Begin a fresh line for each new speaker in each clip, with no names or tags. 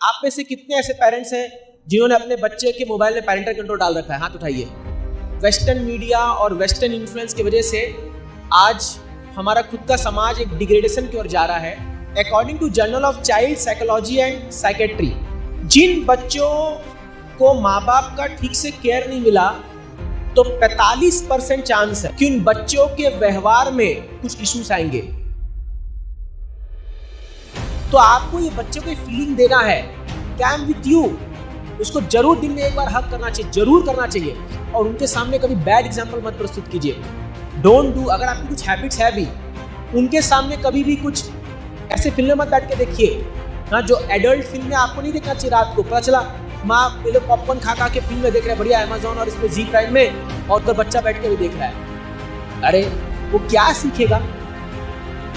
आप में से कितने ऐसे पेरेंट्स हैं जिन्होंने अपने बच्चे के मोबाइल में पेरेंटल कंट्रोल डाल रखा है? हाथ उठाइए। वेस्टर्न मीडिया और वेस्टर्न इन्फ्लुएंस की वजह से आज हमारा खुद का समाज एक डिग्रेडेशन की ओर जा रहा है। According to journal of child psychology and psychiatry, जिन बच्चों को माँ बाप का ठीक से केयर नहीं मिला तो 45% चांस है कि उन बच्चों के व्यवहार में कुछ इश्यूज आएंगे। तो आपको ये बच्चे को फीलिंग देना है कि आई एम विथ यू। उसको जरूर दिन में एक बार हक करना चाहिए, जरूर करना चाहिए, और उनके सामने कभी बैड एग्जाम्पल मत प्रस्तुत कीजिए। Don't do. अगर आपकी कुछ हैबिट्स है भी, उनके सामने कभी भी कुछ ऐसे फिल्में मत बैठ के देखिए ना, जो एडल्ट फिल्में आपको नहीं देखना चाहिए। रात को पता चला माँ ये लोग पॉपकॉर्न खा के फिल्में देख रहे हैं बढ़िया अमेज़न और इसमें जी प्राइम में, और तो बच्चा बैठ के भी देख रहा है। अरे वो क्या सीखेगा?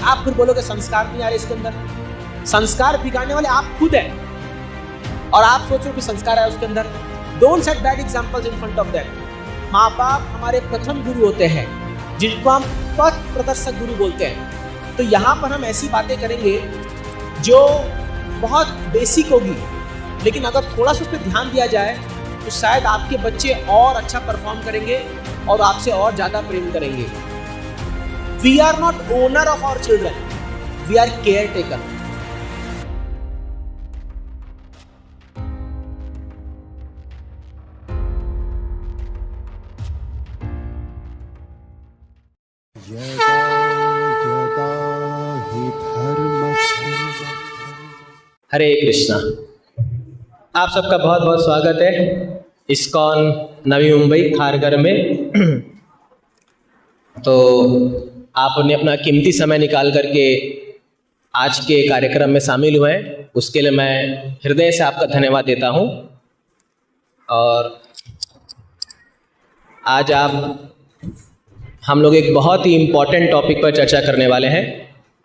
आप फिर बोलोगे संस्कार नहीं आ रहे इसके अंदर। संस्कार बिगाड़ने वाले आप खुद हैं, और आप सोचो कि संस्कार है उसके अंदर। Don't set bad examples in front of them. माँ बाप हमारे प्रथम गुरु होते हैं, जिनको हम पथ प्रदर्शक गुरु बोलते हैं। तो यहाँ पर हम ऐसी बातें करेंगे जो बहुत बेसिक होगी, लेकिन अगर थोड़ा सा उस पर ध्यान दिया जाए तो शायद आपके बच्चे और अच्छा परफॉर्म करेंगे और आपसे और ज्यादा प्रेम करेंगे। We are not owner of our children, we are care taker. Hare Krishna. आप सबका बहुत बहुत स्वागत है इस्कॉन नवी मुंबई खारघर में। तो आपने अपना कीमती समय निकाल करके आज के कार्यक्रम में शामिल हुए हैं, उसके लिए मैं हृदय से आपका धन्यवाद देता हूं। और आज हम लोग एक बहुत ही इम्पॉर्टेंट टॉपिक पर चर्चा करने वाले हैं,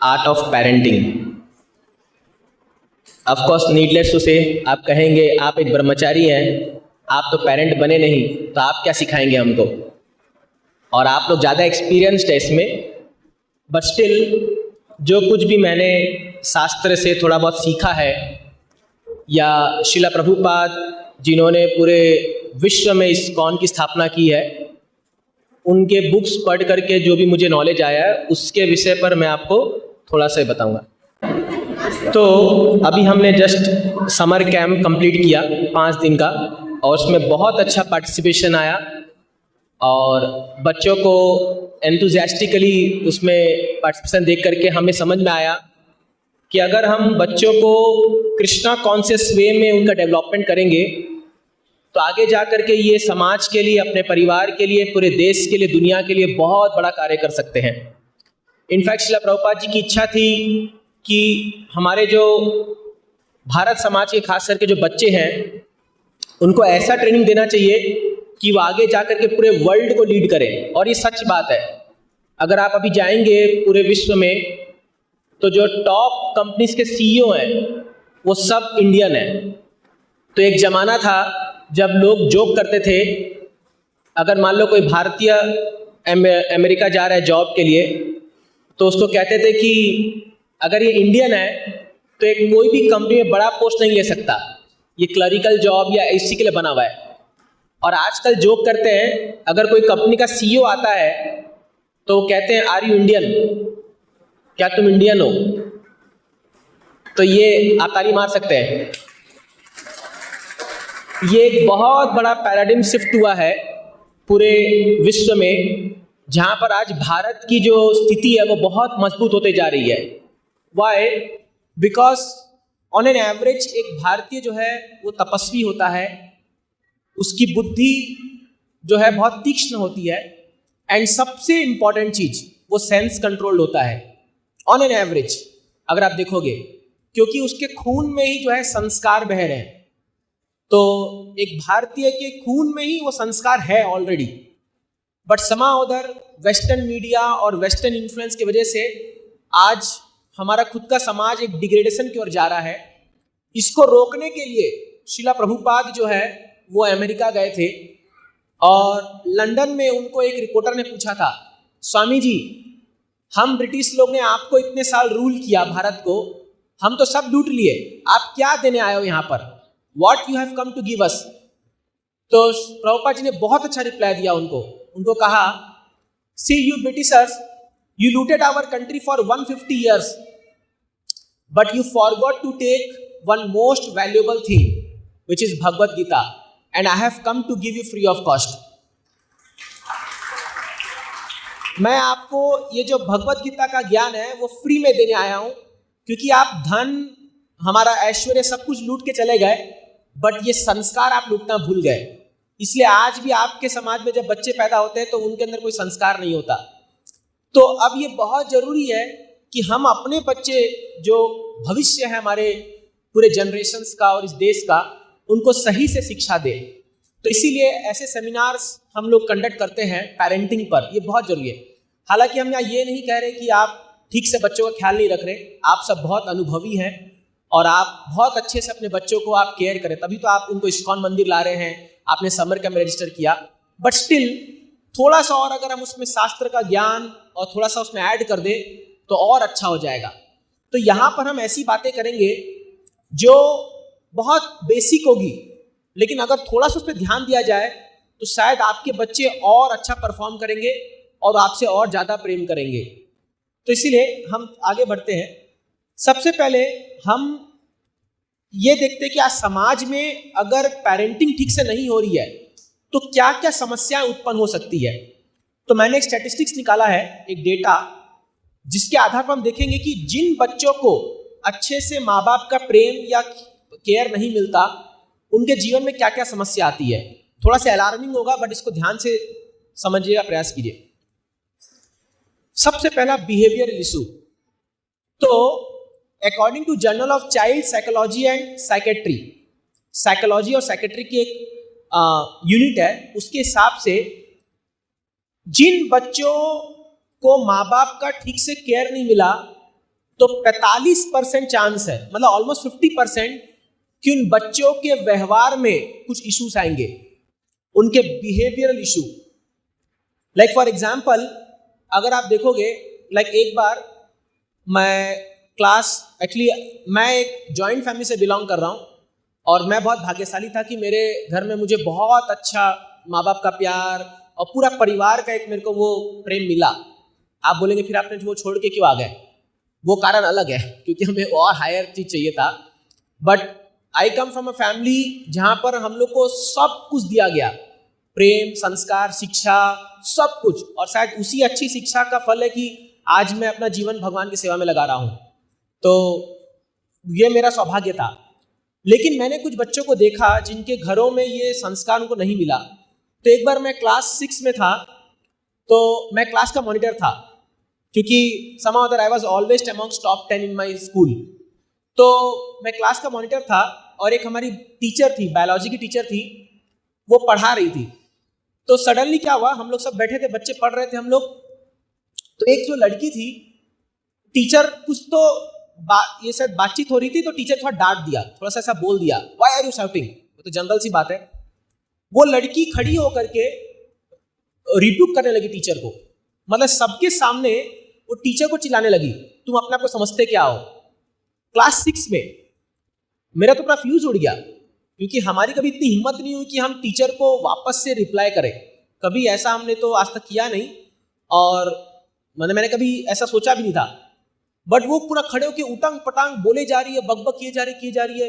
art of parenting. Of course needless to say आप कहेंगे आप एक ब्रह्मचारी हैं, आप तो पेरेंट बने नहीं, तो आप क्या सिखाएंगे हमको? और आप लोग ज़्यादा एक्सपीरियंस्ड है इसमें, बट स्टिल जो कुछ भी मैंने शास्त्र से थोड़ा बहुत सीखा है, या शिला प्रभुपाद जिन्होंने पूरे विश्व में इस्कॉन की स्थापना की है, उनके बुक्स पढ़ करके जो भी मुझे नॉलेज आया है उसके विषय पर मैं आपको थोड़ा सा बताऊंगा। तो अभी हमने जस्ट समर कैंप कंप्लीट किया 5 दिन का, और उसमें बहुत अच्छा पार्टिसिपेशन आया, और बच्चों को एंथुजियास्टिकली उसमें पार्टिसिपेशन देख करके हमें समझ में आया कि अगर हम बच्चों को कृष्णा कॉन्शियस वे में उनका डेवलपमेंट करेंगे तो आगे जा कर के ये समाज के लिए, अपने परिवार के लिए, पूरे देश के लिए, दुनिया के लिए बहुत बड़ा कार्य कर सकते हैं। इनफैक्ट शिला प्रभुपाद जी की इच्छा थी कि हमारे जो भारत समाज के खास करके जो बच्चे हैं उनको ऐसा ट्रेनिंग देना चाहिए कि वो आगे जा कर के पूरे वर्ल्ड को लीड करें। और ये सच बात है। अगर आप अभी जाएंगे पूरे विश्व में तो जो टॉप कंपनीज के सीईओ हैं वो सब इंडियन हैं। तो एक ज़माना था जब लोग जोक करते थे, अगर मान लो कोई भारतीय अमेरिका जा रहा है जॉब के लिए, तो उसको कहते थे कि अगर ये इंडियन है तो एक कोई भी कंपनी में बड़ा पोस्ट नहीं ले सकता, ये क्लरिकल जॉब या इसी के लिए बना हुआ है। और आजकल जोक करते हैं, अगर कोई कंपनी का सीईओ आता है तो वो कहते हैं आर यू इंडियन, क्या तुम इंडियन हो? तो ये आप ताली मार सकते हैं। ये एक बहुत बड़ा पैराडिम शिफ्ट हुआ है पूरे विश्व में, जहाँ पर आज भारत की जो स्थिति है वो बहुत मजबूत होते जा रही है। Why? Because on an average एक भारतीय जो है वो तपस्वी होता है, उसकी बुद्धि जो है बहुत तीक्ष्ण होती है, एंड सबसे इंपॉर्टेंट चीज वो सेंस कंट्रोल्ड होता है ऑन एन एवरेज, अगर आप देखोगे, क्योंकि उसके खून में ही जो है संस्कार बह रहे हैं। तो एक भारतीय के खून में ही वो संस्कार है ऑलरेडी, बट समाउ उधर वेस्टर्न मीडिया और वेस्टर्न इन्फ्लुएंस की वजह से आज हमारा खुद का समाज एक डिग्रेडेशन की ओर जा रहा है। इसको रोकने के लिए शिला प्रभुपाद जो है वो अमेरिका गए थे, और लंदन में उनको एक रिपोर्टर ने पूछा था, स्वामी जी हम ब्रिटिश लोग ने आपको इतने साल रूल किया भारत को, हम तो सब लूट लिए, आप क्या देने आए हो यहाँ पर, what you have come to give us. तो प्रभुपाद जी ने बहुत अच्छा रिप्लाई दिया उनको कहा, see you britishers, you looted our country for 150 years, but you forgot to take one most valuable thing, which is Bhagavad Gita, and I have come to give you free of cost. मैं आपको ये जो भगवत गीता का ज्ञान है वो free में देने आया हूं, क्योंकि आप धन, हमारा ऐश्वर्य सब कुछ लूट के चले गए, बट ये संस्कार आप लूटना भूल गए। इसलिए आज भी आपके समाज में जब बच्चे पैदा होते हैं तो उनके अंदर कोई संस्कार नहीं होता। तो अब ये बहुत जरूरी है कि हम अपने बच्चे, जो भविष्य है हमारे पूरे जनरेशन्स का और इस देश का, उनको सही से शिक्षा दें। तो इसीलिए ऐसे सेमिनार्स हम लोग कंडक्ट करते हैं पेरेंटिंग पर, ये बहुत जरूरी है। हालांकि हम यहाँ ये नहीं कह रहे कि आप ठीक से बच्चों का ख्याल नहीं रख रहे, आप सब बहुत अनुभवी हैं और आप बहुत अच्छे से अपने बच्चों को आप केयर करें, तभी तो आप उनको इस्कॉन मंदिर ला रहे हैं, आपने समर कैंप में रजिस्टर किया। बट स्टिल थोड़ा सा और अगर हम उसमें शास्त्र का ज्ञान और थोड़ा सा उसमें ऐड कर दे तो और अच्छा हो जाएगा। तो यहाँ पर हम ऐसी बातें करेंगे जो बहुत बेसिक होगी, लेकिन अगर थोड़ा सा उस पर ध्यान दिया जाए तो शायद आपके बच्चे और अच्छा परफॉर्म करेंगे और आपसे और ज़्यादा प्रेम करेंगे। तो इसीलिए हम आगे बढ़ते हैं। सबसे पहले हम ये देखते हैं कि आज समाज में अगर पेरेंटिंग ठीक से नहीं हो रही है तो क्या क्या समस्याएं उत्पन्न हो सकती है। तो मैंने एक स्टैटिस्टिक्स निकाला है, एक डेटा, जिसके आधार पर हम देखेंगे कि जिन बच्चों को अच्छे से माँ बाप का प्रेम या केयर नहीं मिलता, उनके जीवन में क्या क्या समस्या आती है। थोड़ा सा अलार्मिंग होगा, बट इसको ध्यान से समझिएगा, प्रयास कीजिए। सबसे पहला बिहेवियर इशू। तो according to journal of child psychology and psychiatry, psychology और साइकेट्री की एक यूनिट है, उसके हिसाब से जिन बच्चों को माँ बाप का ठीक से केयर नहीं मिला तो 45% चांस है, मतलब ऑलमोस्ट 50%, कि उन बच्चों के व्यवहार में कुछ इश्यूज आएंगे, उनके behavioural issue. Like for example, अगर आप देखोगे, लाइक एक बार मैं एक जॉइंट फैमिली से बिलोंग कर रहा हूँ और मैं बहुत भाग्यशाली था कि मेरे घर में मुझे बहुत अच्छा माँ बाप का प्यार और पूरा परिवार का एक मेरे को वो प्रेम मिला। आप बोलेंगे फिर आपने वो छोड़ के क्यों आ गए, वो कारण अलग है, क्योंकि हमें और हायर चीज चाहिए था। But I come from a family जहाँ पर हम लोग को सब कुछ दिया गया, प्रेम, संस्कार, शिक्षा, सब कुछ, और शायद उसी अच्छी शिक्षा का फल है कि आज मैं अपना जीवन भगवान की सेवा में लगा रहा हूँ। तो ये मेरा सौभाग्य था। लेकिन मैंने कुछ बच्चों को देखा जिनके घरों में ये संस्कार उनको नहीं मिला। तो एक बार मैं क्लास 6 में था, तो मैं क्लास का मॉनिटर था, क्योंकि somehow that I was always amongst top 10 in my school। तो मैं क्लास का मॉनिटर था और एक हमारी टीचर थी, बायोलॉजी की टीचर थी, वो पढ़ा रही थी। तो सडनली क्या हुआ, हम लोग सब बैठे थे, बच्चे पढ़ रहे थे हम लोग, तो एक जो लड़की थी, टीचर कुछ तो ये शायद बातचीत हो रही थी, तो टीचर थोड़ा डांट दिया, थोड़ा सा ऐसा बोल दिया, व्हाई आर यू शाउटिंग, वो तो जनरल सी बात है। वो लड़की खड़ी होकर के रिब्यूक करने लगी टीचर को, मतलब सबके सामने वो टीचर को चिल्लाने लगी, तुम अपने आप को समझते क्या हो। क्लास 6 में मेरा तो पूरा फ्यूज उड़ गया, क्योंकि हमारी कभी इतनी हिम्मत नहीं हुई कि हम टीचर को वापस से रिप्लाई करें। कभी ऐसा हमने तो आज तक किया नहीं, और मैंने कभी ऐसा सोचा भी नहीं था। बट वो पूरा खड़े होकर उटंग पटांग बोले जा रही है, बकबक किए जा रही है।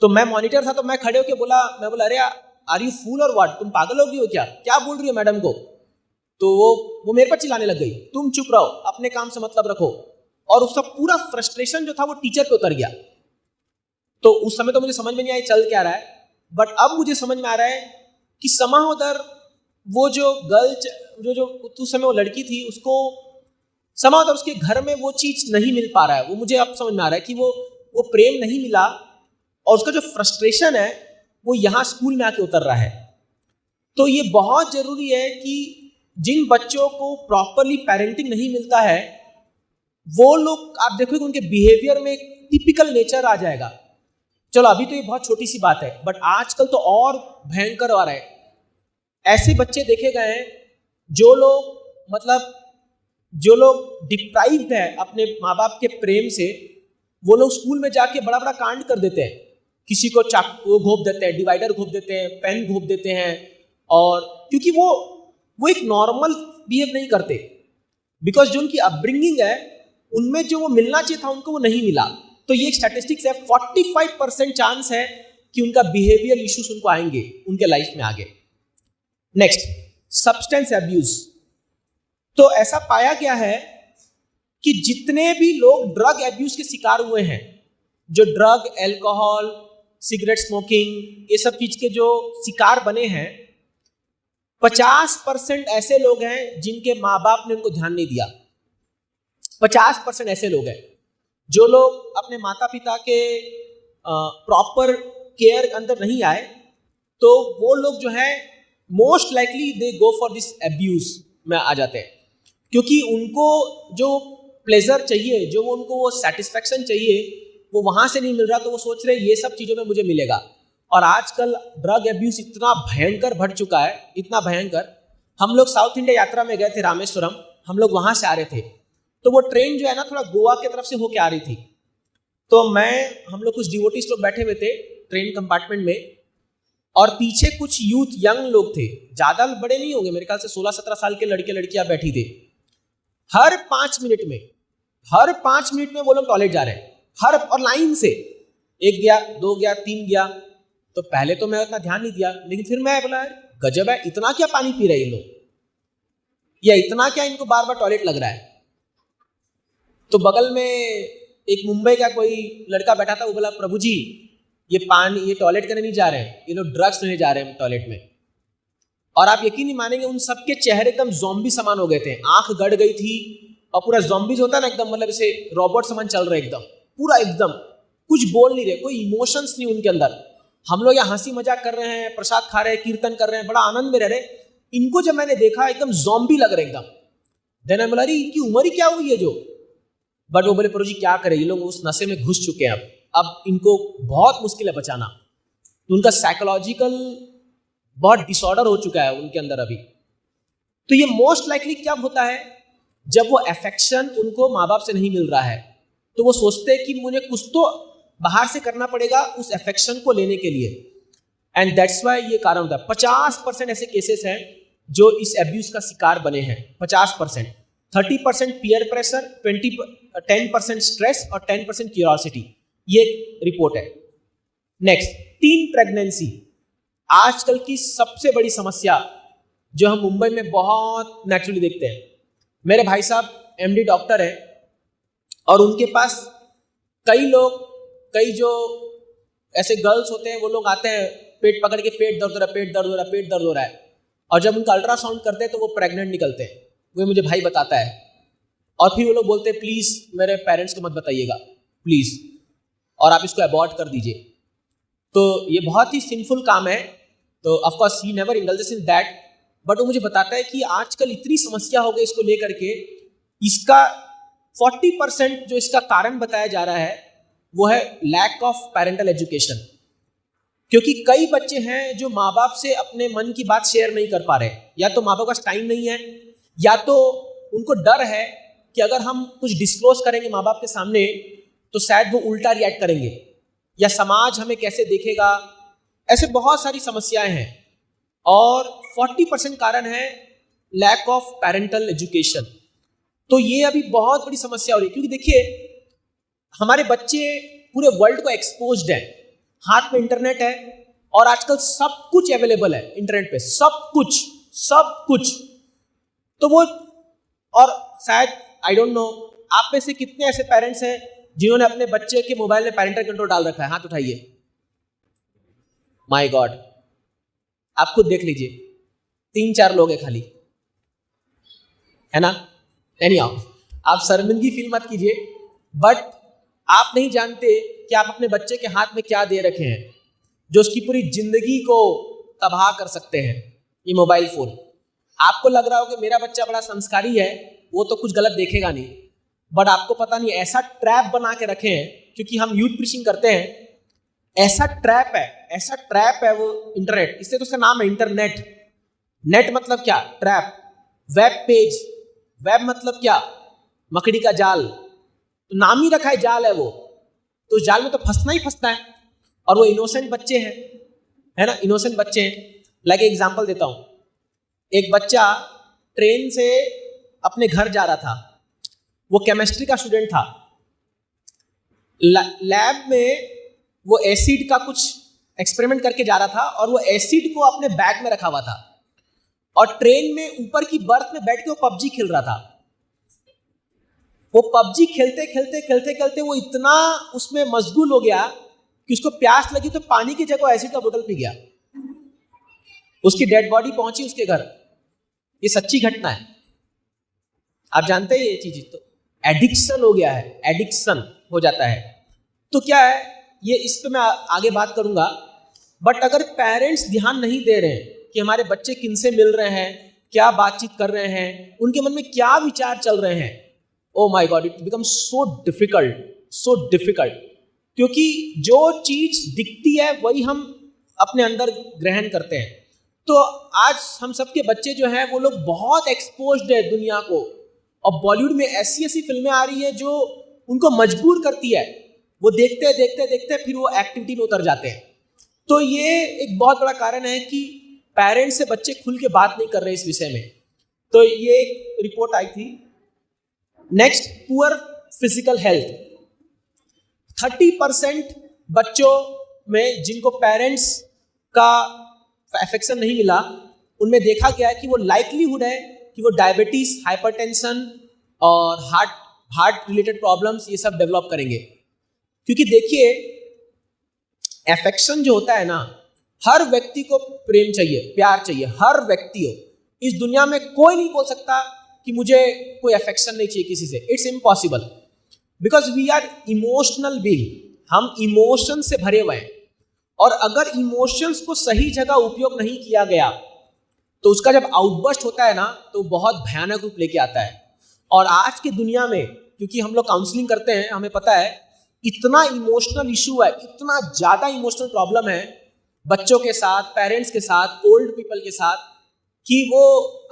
तो मैं मॉनिटर था, तो मैं खड़े होकर बोला, अरे आर यू फूल और व्हाट, तुम पागल हो गई हो क्या बोल रही हो मैडम को। तो वो मेरे पर चिल्लाने लग गई, तुम चुप रहो, अपने काम से मतलब रखो। और उसका पूरा फ्रस्ट्रेशन जो था वो टीचर पे उतर गया। तो उस समय तो मुझे समझ में नहीं आया चल क्या रहा है, बट अब मुझे समझ में आ रहा है कि समाहोदर वो जो गर्ल जो उस समय वो लड़की थी, उसको समाहोदर उसके घर में वो चीज नहीं मिल पा रहा है। वो मुझे अब समझ में आ रहा है कि वो प्रेम नहीं मिला, और उसका जो फ्रस्ट्रेशन है वो यहाँ स्कूल में आके उतर रहा है। तो ये बहुत जरूरी है कि जिन बच्चों को प्रॉपरली पेरेंटिंग नहीं मिलता है, वो लोग आप देखोगे उनके बिहेवियर में टिपिकल नेचर आ जाएगा। चलो अभी तो ये बहुत छोटी सी बात है, बट आजकल तो और भयंकर आ रहा है। ऐसे बच्चे देखे गए हैं जो लोग डिप्राइव्ड है अपने माँ बाप के प्रेम से, वो लोग स्कूल में जाके बड़ा बड़ा कांड कर देते हैं, किसी को चाकू घोंप देते हैं, डिवाइडर घोंप देते हैं, पेन घोंप देते हैं, और क्योंकि वो एक नॉर्मल बिहेव नहीं करते, बिकॉज जो उनकी अपब्रिंगिंग है उनमें जो वो मिलना चाहिए था उनको वो नहीं मिला। तो ये एक स्टैटिस्टिक्स है, 45% चांस है कि उनका बिहेवियर इश्यूज उनको आएंगे उनके लाइफ में आगे। Next, substance abuse. तो ऐसा पाया गया है कि जितने भी लोग ड्रग अब्यूज के शिकार हुए हैं, जो ड्रग, एल्कोहल, सिगरेट स्मोकिंग, ये सब चीज के जो शिकार बने हैं, 50% ऐसे लोग हैं जिनके माँ बाप ने उनको ध्यान नहीं दिया। 50% ऐसे लोग हैं जो लोग अपने माता पिता के प्रॉपर केयर अंदर नहीं आए, तो वो लोग जो है most likely they go for this abuse में आ जाते हैं, क्योंकि उनको जो प्लेजर चाहिए, जो उनको वो सेटिस्फैक्शन चाहिए, वो वहां से नहीं मिल रहा, तो वो सोच रहे ये सब चीजों में मुझे मिलेगा। और आजकल ड्रग अब्यूज इतना भयंकर बढ़ चुका है, इतना भयंकर। हम लोग साउथ इंडिया यात्रा में गए थे रामेश्वरम, हम लोग वहां से आ रहे थे, तो वो ट्रेन जो है ना थोड़ा गोवा की तरफ से होके आ रही थी। तो हम लोग कुछ डिवोटीज लोग बैठे हुए थे ट्रेन कंपार्टमेंट में, और पीछे कुछ यूथ, यंग लोग थे, ज्यादा बड़े नहीं होंगे, मेरे ख्याल से 16-17 साल के लड़के लड़कियां बैठी थे। हर 5 मिनट में वो लोग टॉयलेट जा रहे हैं, और लाइन से, 1 गया, 2 गया, 3 गया। तो पहले तो मैं उतना ध्यान नहीं दिया, लेकिन फिर मैं बोला गजब है, इतना क्या पानी पी रहे हैं ये लोग, या इतना क्या इनको बार बार टॉयलेट लग रहा है। तो बगल में एक मुंबई का कोई लड़का बैठा था, वो बोला प्रभु जी ये टॉयलेट करने नहीं जा रहे हैं, ये लोग ड्रग्स लेने जा रहे हैं टॉयलेट में। और आप यकीन नहीं मानेंगे, उन सबके चेहरे एकदम ज़ॉम्बी समान हो गए थे, आंख गड़ गई थी, और पूरा ज़ॉम्बीज होता है ना एकदम, मतलब इसे रॉबोट समान चल रहे एकदम, पूरा एकदम कुछ बोल नहीं रहे, कोई इमोशंस नहीं उनके अंदर। हम लोग यहाँ हंसी मजाक कर रहे हैं, प्रसाद खा रहे हैं, कीर्तन कर रहे हैं, बड़ा आनंद में रह रहे, इनको जब मैंने देखा एकदम ज़ॉम्बी लग रहे एकदम। देन आई बोला इनकी उम्र ही क्या हुई है जो, बट वो बोले प्रभु जी क्या करें, ये लोग उस नशे में घुस चुके हैं, अब इनको बहुत मुश्किल है बचाना। तो उनका साइकोलॉजिकल बहुत डिसऑर्डर हो चुका है उनके अंदर अभी। तो ये मोस्ट लाइकली क्या होता है, जब वो अफेक्शन उनको माँ बाप से नहीं मिल रहा है, तो वो सोचते हैं कि मुझे कुछ तो बाहर से करना पड़ेगा उस अफेक्शन को लेने के लिए, एंड दैट्स वाई ये कारण होता है। 50% ऐसे केसेस हैं जो इस अब्यूज का शिकार बने हैं, 50%। 30% पीयर प्रेशर, 10% स्ट्रेस और 10% क्यूरियोसिटी, ये रिपोर्ट है। नेक्स्ट, टीन प्रेगनेंसी, आजकल की सबसे बड़ी समस्या जो हम मुंबई में बहुत नेचुरली देखते हैं। मेरे भाई साहब एमडी डॉक्टर हैं, और उनके पास कई जो ऐसे गर्ल्स होते हैं, वो लोग आते हैं पेट पकड़ के, पेट दर्द हो रहा है, और जब उनका अल्ट्रासाउंड करते हैं तो वो प्रेग्नेंट निकलते हैं, वो मुझे भाई बताता है। और फिर वो लोग बोलते हैं प्लीज़ मेरे पेरेंट्स को मत बताइएगा प्लीज़, और आप इसको अबॉर्ट कर दीजिए। तो ये बहुत ही सिंफुल काम है, तो of course he never indulges in that, but वो मुझे बताता है कि आजकल इतनी समस्या हो गई इसको लेकर के, इसका 40% जो इसका कारण बताया जा रहा है वो है लैक ऑफ पेरेंटल एजुकेशन। क्योंकि कई बच्चे हैं जो माँ बाप से अपने मन की बात शेयर नहीं कर पा रहे, या तो माँ बाप का टाइम नहीं है, या तो उनको डर है कि अगर हम कुछ डिस्क्लोज करेंगे माँ बाप के सामने तो शायद वो उल्टा रिएक्ट करेंगे, या समाज हमें कैसे देखेगा। ऐसे बहुत सारी समस्याएं हैं, और 40% कारण है लैक ऑफ पेरेंटल एजुकेशन। तो ये अभी बहुत बड़ी समस्या हो रही है, क्योंकि देखिए हमारे बच्चे पूरे वर्ल्ड को एक्सपोज्ड है, हाथ में इंटरनेट है, और आजकल सब कुछ अवेलेबल है इंटरनेट पे, सब कुछ। तो वो, और शायद आई डोंट नो आप में से कितने ऐसे पेरेंट्स हैं जिन्होंने अपने बच्चे के मोबाइल में पेरेंटल कंट्रोल डाल रखा है, हाथ उठाइए। माय गॉड, आप खुद देख लीजिए, 3-4 लोग हैं खाली, है ना। एनीहाउ, आप शर्मिंदगी फील मत कीजिए, बट आप नहीं जानते कि आप अपने बच्चे के हाथ में क्या दे रखे हैं, जो उसकी पूरी जिंदगी को तबाह कर सकते हैं। ये मोबाइल फोन, आपको लग रहा हो कि मेरा बच्चा बड़ा संस्कारी है, वो तो कुछ गलत देखेगा नहीं, बट आपको पता नहीं ऐसा ट्रैप बना के रखे हैं, क्योंकि हम यूथ प्रीचिंग करते हैं, ऐसा ट्रैप है वो इंटरनेट, इसलिए तो उसका नाम है इंटरनेट। नेट मतलब क्या, ट्रैप। वेब पेज, वेब मतलब क्या, मकड़ी का जाल, तो नाम ही रखा है जाल है वो।
तो उस जाल में तो फंसना ही फंसना है, और वो इनोसेंट बच्चे हैं, है ना, इनोसेंट बच्चे हैं। लाइक एग्जाम्पल देता हूँ, एक बच्चा ट्रेन से अपने घर जा रहा था, वो केमिस्ट्री का स्टूडेंट था। लैब में वो एसिड का कुछ एक्सपेरिमेंट करके जा रहा था, और वो एसिड को अपने बैग में रखा हुआ था, और ट्रेन में ऊपर की बर्थ में बैठ के वो पबजी खेल रहा था। वो पबजी खेलते खेलते खेलते खेलते वो इतना उसमें मशगूल हो गया कि उसको प्यास लगी तो पानी की जगह एसिड का बोतल पी गया। उसकी डेड बॉडी पहुंची उसके घर। ये सच्ची घटना है, आप जानते हैं ये चीज। तो एडिक्शन हो गया है, एडिक्शन हो जाता है। तो क्या है ये, इस पे मैं आगे बात करूंगा। बट अगर पेरेंट्स ध्यान नहीं दे रहे हैं कि हमारे बच्चे किनसे मिल रहे हैं, क्या बातचीत कर रहे हैं, उनके मन में क्या विचार चल रहे हैं, oh my God, it become so difficult. क्योंकि जो चीज दिखती है वही हम अपने अंदर ग्रहण करते हैं। तो आज हम सबके बच्चे जो हैं वो लोग बहुत एक्सपोज्ड है दुनिया को, और बॉलीवुड में ऐसी ऐसी फिल्में आ रही है जो उनको मजबूर करती है, वो देखते देखते देखते फिर वो एक्टिविटी में उतर जाते हैं। तो ये एक बहुत बड़ा कारण है कि पेरेंट्स से बच्चे खुल के बात नहीं कर रहे इस विषय में। तो ये एक रिपोर्ट आई थी। Next, poor physical health. 30% बच्चों में जिनको पेरेंट्स का अफेक्शन नहीं मिला, उनमें देखा गया है कि वो लाइकलीहुड है कि वो डायबिटीज, हाइपरटेंशन और हार्ट रिलेटेड प्रॉब्लम्स ये सब डेवलप करेंगे। क्योंकि देखिए, अफेक्शन जो होता है ना, हर व्यक्ति को प्रेम चाहिए, प्यार चाहिए, हर व्यक्ति हो। इस दुनिया में कोई नहीं बोल सकता कि मुझे कोई अफेक्शन नहीं चाहिए किसी से। It's impossible, because we are emotional being. हम इमोशन से भरे हुए हैं, और अगर इमोशंस को सही जगह उपयोग नहीं किया गया तो उसका जब आउटबर्स्ट होता है ना, तो बहुत भयानक रूप लेके आता है। और आज की दुनिया में, क्योंकि हम लोग काउंसलिंग करते हैं, हमें पता है इतना इमोशनल इशू है, इतना ज़्यादा इमोशनल प्रॉब्लम है बच्चों के साथ, पेरेंट्स के साथ, ओल्ड पीपल के साथ, कि वो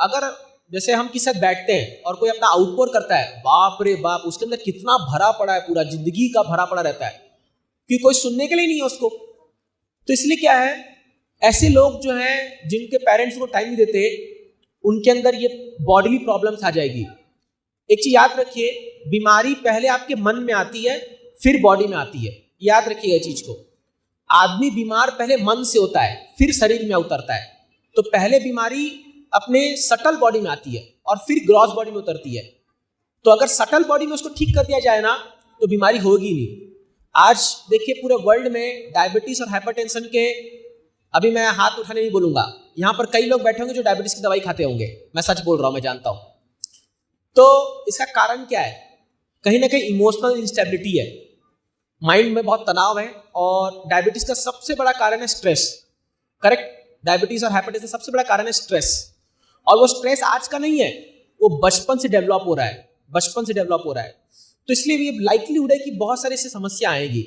अगर जैसे हम किसी साथ बैठते हैं और कोई अपना आउटपोर करता है, बाप रे बाप, उसके अंदर कितना भरा पड़ा है, पूरा जिंदगी का भरा पड़ा रहता है, क्योंकि कोई सुनने के लिए नहीं है उसको। तो इसलिए क्या है, ऐसे लोग जो हैं जिनके पेरेंट्स को टाइम नहीं देते, उनके अंदर ये बॉडीली प्रॉब्लम्स आ जाएगी। एक चीज याद रखिए, बीमारी पहले आपके मन में आती है फिर बॉडी में आती है। याद रखिए ये चीज को। आदमी बीमार पहले मन से होता है फिर शरीर में उतरता है। तो पहले बीमारी अपने सटल बॉडी में आती है और फिर ग्रॉस बॉडी में उतरती है। तो अगर सटल बॉडी में उसको ठीक कर दिया जाए ना, तो बीमारी होगी नहीं। आज देखिए पूरे वर्ल्ड में डायबिटीज और हाइपरटेंशन के, अभी मैं हाथ उठाने नहीं बोलूंगा, यहाँ पर कई लोग बैठे होंगे जो डायबिटीज की दवाई खाते होंगे, मैं सच बोल रहा हूँ, मैं जानता हूँ। तो इसका कारण क्या है? कहीं ना कहीं इमोशनल इंस्टेबिलिटी है, माइंड में बहुत तनाव है, और डायबिटीज का सबसे बड़ा कारण है स्ट्रेस। करेक्ट, डायबिटीज और हाइपरटेंशन का सबसे बड़ा कारण है स्ट्रेस। और वो स्ट्रेस आज का नहीं है, वो बचपन से डेवलप हो रहा है, बचपन से डेवलप हो रहा है। तो इसलिए ये लाइकलीहुड है कि बहुत सारी इससे समस्या आएगी।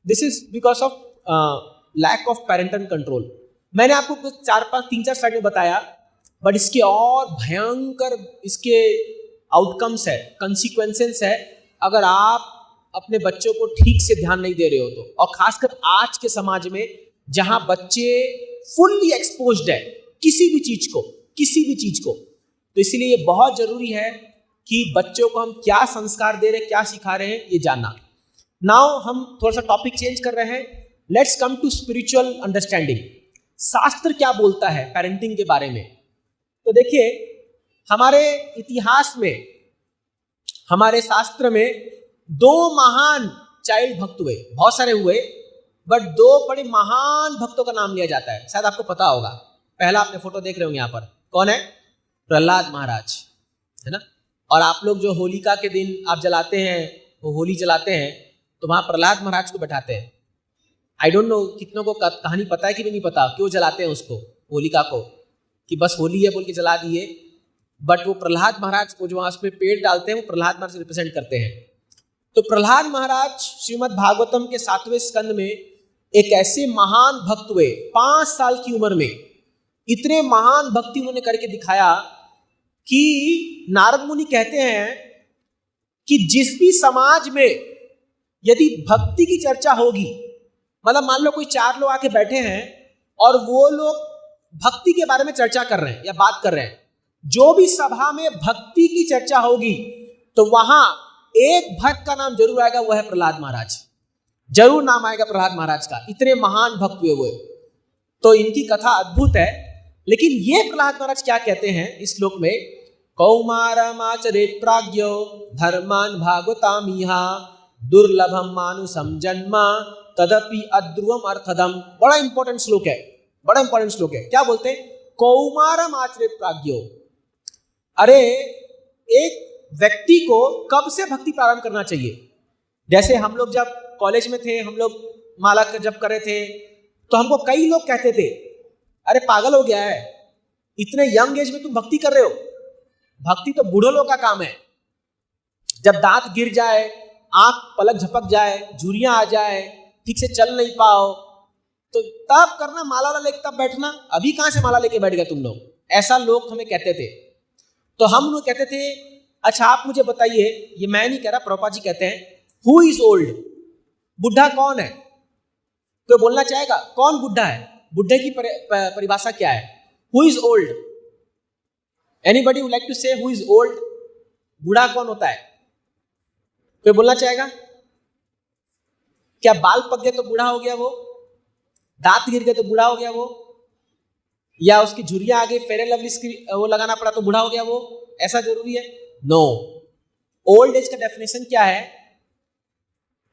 This is because of lack of parental control. मैंने आपको कुछ 3-4 स्लाइड में बताया, बट इसके और भयंकर इसके आउटकम्स है, कंसिक्वेंसेस है, अगर आप अपने बच्चों को ठीक से ध्यान नहीं दे रहे हो तो। और खासकर आज के समाज में जहां बच्चे फुल्ली एक्सपोज्ड है किसी भी चीज को, तो इसीलिए ये बहुत जरूरी है कि बच्चों को हम क्या संस्कार दे रहे हैं, क्या सिखा रहे हैं, ये जानना। नाउ हम थोड़ा सा टॉपिक चेंज कर रहे हैं। Let's come to spiritual understanding. शास्त्र क्या बोलता है पेरेंटिंग के बारे में? तो देखिए, हमारे इतिहास में, हमारे शास्त्र में 2 महान चाइल्ड भक्त हुए, बहुत सारे हुए, बट 2 बड़े महान भक्तों का नाम लिया जाता है, शायद आपको पता होगा। पहला आपने फोटो देख रहे होंगे यहाँ पर, कौन है? प्रहलाद महाराज, है ना। और आप लोग जो होलिका के दिन आप जलाते हैं, वो होली जलाते हैं, तो वहाँ प्रहलाद महाराज को बैठाते हैं। आई डोंट नो कितनों को कहानी पता है कि नहीं पता, क्यों जलाते हैं उसको, होलिका को, कि बस होली है बोल के जला दिए। बट वो प्रहलाद महाराज को जो वहाँ उसमें पेड़ डालते हैं, वो प्रहलाद महाराज रिप्रेजेंट करते हैं। तो प्रहलाद महाराज श्रीमद् भागवतम के 7वें स्कंद में एक ऐसे महान भक्त हुए, 5 साल की उम्र में। इतने महान भक्ति उन्होंने करके दिखाया कि नारद मुनि कहते हैं कि जिस भी समाज में यदि भक्ति की चर्चा होगी, मतलब मान लो कोई 4 लोग आके बैठे हैं और वो लोग भक्ति के बारे में चर्चा कर रहे हैं या बात कर रहे हैं, जो भी सभा में भक्ति की चर्चा होगी तो वहां एक भक्त का नाम जरूर आएगा, वो है प्रहलाद महाराज। जरूर नाम आएगा प्रहलाद महाराज का, इतने महान भक्त हुए वो। तो इनकी कथा अद्भुत है। लेकिन ये प्रहलाद महाराज क्या कहते हैं इस श्लोक में, कौमारमाचरेत् प्राज्ञो धर्मान भागवतामिहा दुर्लभम मानुषम जन्म तदपि अध्रुवम अर्थदम। बड़ा इंपॉर्टेंट श्लोक है, बड़ा इंपॉर्टेंट श्लोक है। क्या बोलते हैं, कौमारम आचरेत् प्राज्ञो। अरे एक व्यक्ति को कब से भक्ति प्रारंभ करना चाहिए? जैसे हम लोग जब कॉलेज में थे, हम लोग माला जब कर रहे थे, तो हमको कई लोग कहते थे, अरे पागल हो गया है, इतने यंग एज में तुम भक्ति कर रहे हो। भक्ति तो बूढ़ों लोग का काम है। जब दांत गिर जाए, आंख पलक झपक जाए, झुर्रियां आ जाए, ठीक से चल नहीं पाओ, तो तब करना माला वाला लेके तब बैठना। अभी कहां से माला लेके बैठ गए तुम लोग? ऐसा लोग हमें कहते थे। तो हम लोग कहते थे, अच्छा आप मुझे बताइए, ये मैं नहीं कह रहा, प्रभुपाद जी कहते हैं, हु इज ओल्ड? बुढ़ा कौन है? तो बोलना चाहेगा कौन बुढ़ा है? बुढ़े की परिभाषा क्या है? Who is old? Anybody would like to say who is old? बूढ़ा कौन होता है? कोई बोलना चाहेगा? क्या बाल पक गए तो बूढ़ा हो गया वो? दांत गिर गए तो बूढ़ा हो गया वो? या उसकी झुर्रियां आगे फेयर एंड लवली वो लगाना पड़ा तो बूढ़ा हो गया वो? ऐसा जरूरी है? नो। ओल्ड एज का डेफिनेशन क्या है?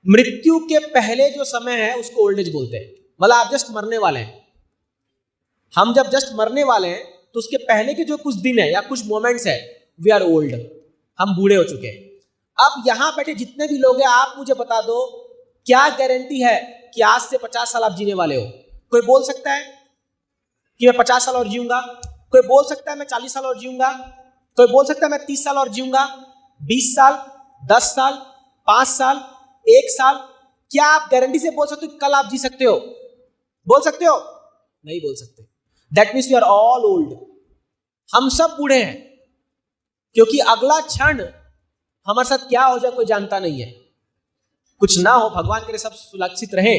मृत्यु के पहले जो समय है उसको ओल्ड एज बोलते हैं। मतलब आप जस्ट मरने वाले हैं, हम जब जस्ट मरने वाले हैं तो उसके पहले के जो कुछ दिन है या कुछ मोमेंट्स है, वी आर ओल्ड, हम बूढ़े हो चुके हैं। अब यहां बैठे जितने भी लोग हैं, आप मुझे बता दो, क्या गारंटी है कि आज से 50 साल आप जीने वाले हो? कोई बोल सकता है कि मैं 50 साल और जीऊंगा? कोई बोल सकता है मैं 40 साल और जीऊंगा? कोई बोल सकता है मैं 30 साल और जीऊंगा? 20 साल, 10 साल, 5 साल, 1 साल? क्या आप गारंटी से बोल सकते हो कल आप जी सकते हो? बोल सकते हो? नहीं बोल सकते। That means we are all old. हम सब बूढ़े हैं, क्योंकि अगला क्षण हमारे साथ क्या हो जाए कोई जानता नहीं है। कुछ ना हो, भगवान करे सब सुरक्षित रहे,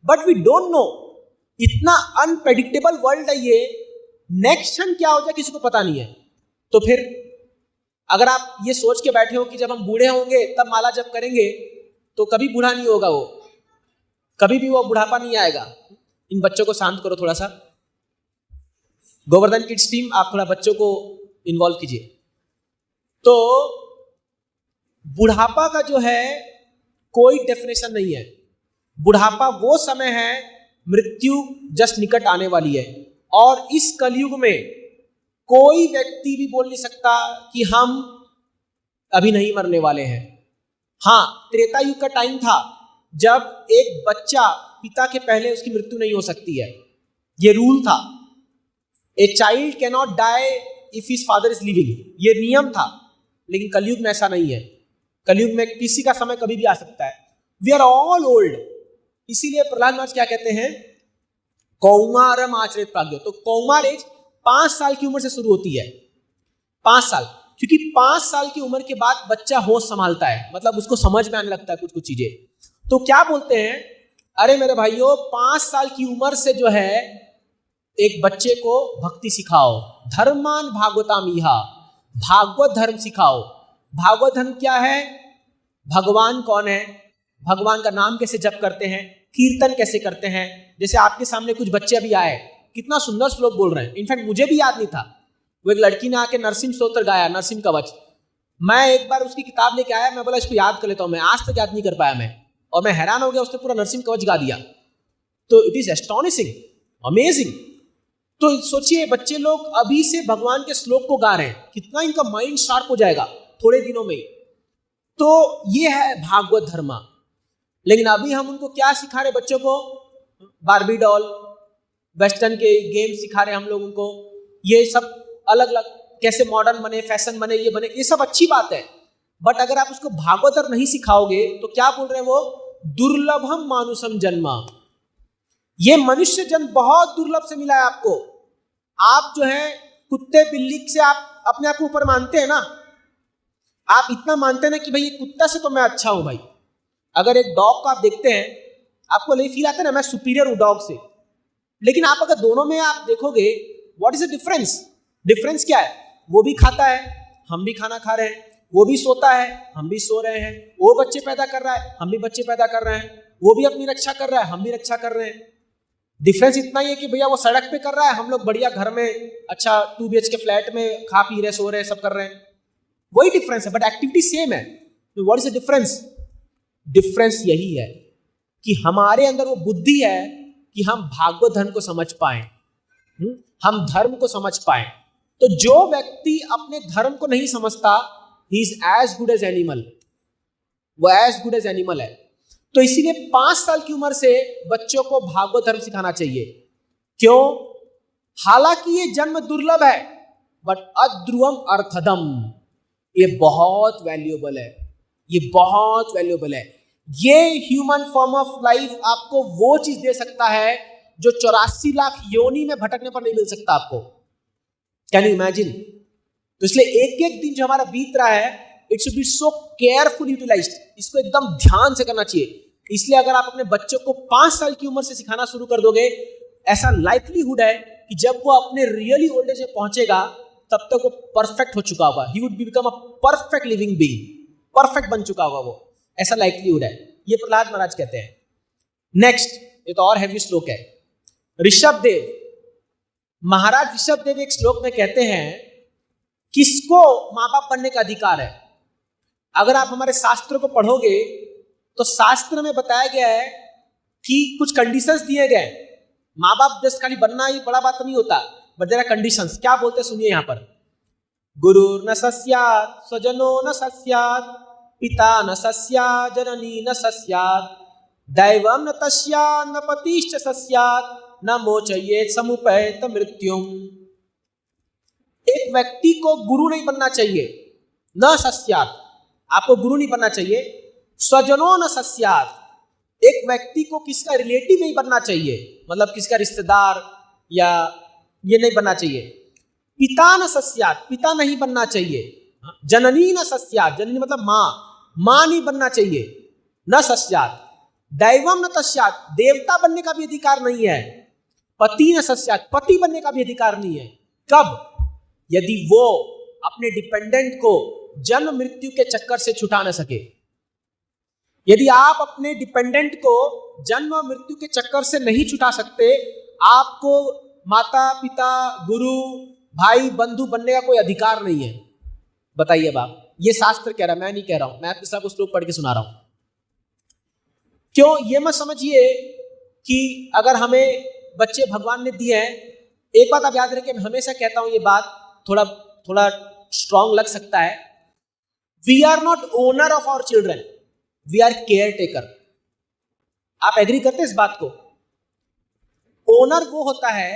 बट वी डोंट नो। इतना अनप्रेडिक्टेबल वर्ल्ड है ये, नेक्स्ट क्षण क्या हो जाए किसी को पता नहीं है। तो फिर अगर आप ये सोच के बैठे हो कि जब हम बूढ़े होंगे तब माला जब करेंगे, तो कभी बूढ़ा नहीं होगा वो, कभी भी वो बुढ़ापा नहीं आएगा। इन बच्चों को शांत करो थोड़ा सा। गोवर्धन किड्स टीम, आप थोड़ा बच्चों को इन्वॉल्व कीजिए। तो बुढ़ापा का जो है कोई डेफिनेशन नहीं है। बुढ़ापा वो समय है, मृत्यु जस्ट निकट आने वाली है, और इस कलयुग में कोई व्यक्ति भी बोल नहीं सकता कि हम अभी नहीं मरने वाले हैं। हाँ, त्रेता युग का टाइम था जब एक बच्चा पिता के पहले उसकी मृत्यु नहीं हो सकती है, ये रूल था। A child can not die if his father is living, ये नियम था। लेकिन कलयुग में ऐसा नहीं है। कलयुग में किसी का समय कभी भी आ सकता है। We are all old. इसीलिए प्रहलाद महाराज क्या कहते हैं, कौमारम आचरेत् प्राज्ञो। तो कौमार एज 5 साल की उम्र से शुरू होती है। 5 साल, क्योंकि 5 साल की उम्र के बाद बच्चा होश संभालता है, मतलब उसको समझ में आने लगता है कुछ कुछ चीजें। तो क्या बोलते हैं, अरे मेरे भाइयों, 5 साल की उम्र से जो है एक बच्चे को भक्ति सिखाओ। धर्मान भागवतामिहा, भागवत धर्म सिखाओ। भागवत धर्म क्या है? भगवान कौन है, भगवान का नाम कैसे जप करते हैं, कीर्तन कैसे करते हैं। जैसे आपके सामने कुछ बच्चे अभी आए, कितना सुंदर श्लोक बोल रहे हैं। इनफैक्ट मुझे भी याद नहीं था। वो एक लड़की ने आके नरसिंह स्तोत्र गाया, नरसिंह कवच। मैं एक बार उसकी किताब लेके आया, मैं बोला इसको याद कर लेता हूँ। मैं आज तक याद नहीं कर पाया मैं, और मैं हैरान हो गया, उसने पूरा नरसिंह कवच गा दिया। तो इट इज एस्टॉनिशिंग, अमेजिंग। तो सोचिए, बच्चे लोग अभी से भगवान के श्लोक को गा रहे हैं, कितना इनका माइंड शार्प हो जाएगा थोड़े दिनों में ही। तो ये है भागवत धर्म। लेकिन अभी हम उनको क्या सिखा रहे बच्चों को? बार्बी डॉल, वेस्टर्न के गेम सिखा रहे हम लोग उनको। ये सब अलग अलग कैसे मॉडर्न बने, फैशन बने, ये बने, ये सब अच्छी बात है। बट अगर आप उसको भागवत धर्म नहीं सिखाओगे तो क्या बोल रहे हैं वो? दुर्लभम मानुषम जन्म। ये मनुष्य जन्म बहुत दुर्लभ से मिला है आपको। आप जो है कुत्ते बिल्ली से आप अपने आप को ऊपर मानते हैं ना, आप इतना मानते हैं ना कि भाई ये कुत्ता से तो मैं अच्छा हूं भाई। अगर एक डॉग को आप देखते हैं, आपको नहीं फील आता ना मैं सुपीरियर हूं डॉग से, लेकिन आप अगर दोनों में आप देखोगे what is the difference? Difference क्या है? वो भी खाता है, हम भी खाना खा रहे हैं, वो भी सोता है, हम भी सो रहे हैं, वो बच्चे पैदा कर रहा है, हम भी बच्चे पैदा कर रहे हैं, वो भी अपनी रक्षा कर रहा है, हम भी रक्षा कर रहे हैं। डिफरेंस इतना ही है कि भैया वो सड़क पे कर रहा है, हम लोग बढ़िया घर में अच्छा 2 BHK फ्लैट में खा पी रहे, सो रहे, सब कर रहे हैं। वही डिफरेंस है, बट एक्टिविटी सेम है। तो what is the difference? Difference यही है कि हमारे अंदर वो बुद्धि है कि हम भागवत धर्म को समझ पाए, हम धर्म को समझ पाए। तो जो व्यक्ति अपने धर्म को नहीं समझता, he is as good as animal, वो एज गुड एज एनिमल है। तो इसीलिए 5 साल की उम्र से बच्चों को भागवत धर्म सिखाना चाहिए। क्यों? हालांकि ये जन्म दुर्लभ है, बट अध्रुवम अर्थदम, ये बहुत वैल्यूएबल है, ये बहुत वैल्यूएबल है। ये ह्यूमन फॉर्म ऑफ लाइफ आपको वो चीज दे सकता है जो 84 लाख योनि में भटकने पर नहीं मिल सकता आपको। Can you imagine? तो इसलिए एक एक दिन जो हमारा बीत रहा है, it should be so careful utilised, इसको एकदम ध्यान से करना चाहिए। इसलिए अगर आप अपने बच्चों को 5 साल की उम्र से सिखाना शुरू कर दोगे, ऐसा लाइकलीहुड है कि जब वो अपने रियली ओल्ड एज में पहुंचेगा तब तक वो परफेक्ट हो चुका होगा, he would become a perfect living being, perfect बन चुका होगा वो, ऐसा लाइकलीहुड है। ये प्रहलाद महाराज कहते हैं। नेक्स्ट, ये तो और हैवी श्लोक है। ऋषभ देव, महाराज ऋषभ देव एक श्लोक में कहते हैं किसको मां बाप बनने का अधिकार है। अगर आप हमारे शास्त्रों को पढ़ोगे तो शास्त्र में बताया गया है कि कुछ कंडीशंस दिए गए। मां बाप जस्ट खाली बनना ही बड़ा बात नहीं होता, बट देयर आर कंडीशंस। क्या बोलते हैं सुनिए यहां पर। गुरुर न सस्यात्, स्वजनो न सस्यात्, पिता न सस्यात्, जननी न सस्यात्, दैवम न तस्यात्, न पतिश्च सस्यात्, न मोचयेत् समुपैत मृत्युम। एक व्यक्ति को गुरु नहीं बनना चाहिए, न सस्यात्, आपको गुरु नहीं बनना चाहिए। स्वजनो न सस्यात्, एक व्यक्ति को किसका रिलेटिव नहीं बनना चाहिए, मतलब किसका रिश्तेदार या ये नहीं बनना चाहिए। पिता न सस्यात्, पिता नहीं बनना चाहिए। जननी न सस्यात्, जननी मतलब माँ, माँ नहीं बनना चाहिए। न सस्यात्, दैवम न तस्यात्, देवता बनने का भी अधिकार नहीं है। पति न सस्यात्, पति बनने का भी अधिकार नहीं है। कब? यदि वो अपने डिपेंडेंट को जन्म मृत्यु के चक्कर से छुटा न सके। यदि आप अपने डिपेंडेंट को जन्म मृत्यु के चक्कर से नहीं छुटा सकते, आपको माता पिता गुरु भाई बंधु बनने का कोई अधिकार नहीं है। बताइए बाप, ये शास्त्र कह रहा है, मैं नहीं कह रहा हूं, मैं दूसरा को श्लोक पढ़ के सुना रहा हूं। क्यों? ये मत समझिए कि अगर हमें बच्चे भगवान ने दिए हैं, एक बात आप याद रखें, मैं हमेशा कहता हूं ये बात, थोड़ा स्ट्रॉन्ग लग सकता है। We are not owner of our children, we are care taker. आप एग्री करते हैं इस बात को? ओनर वो होता है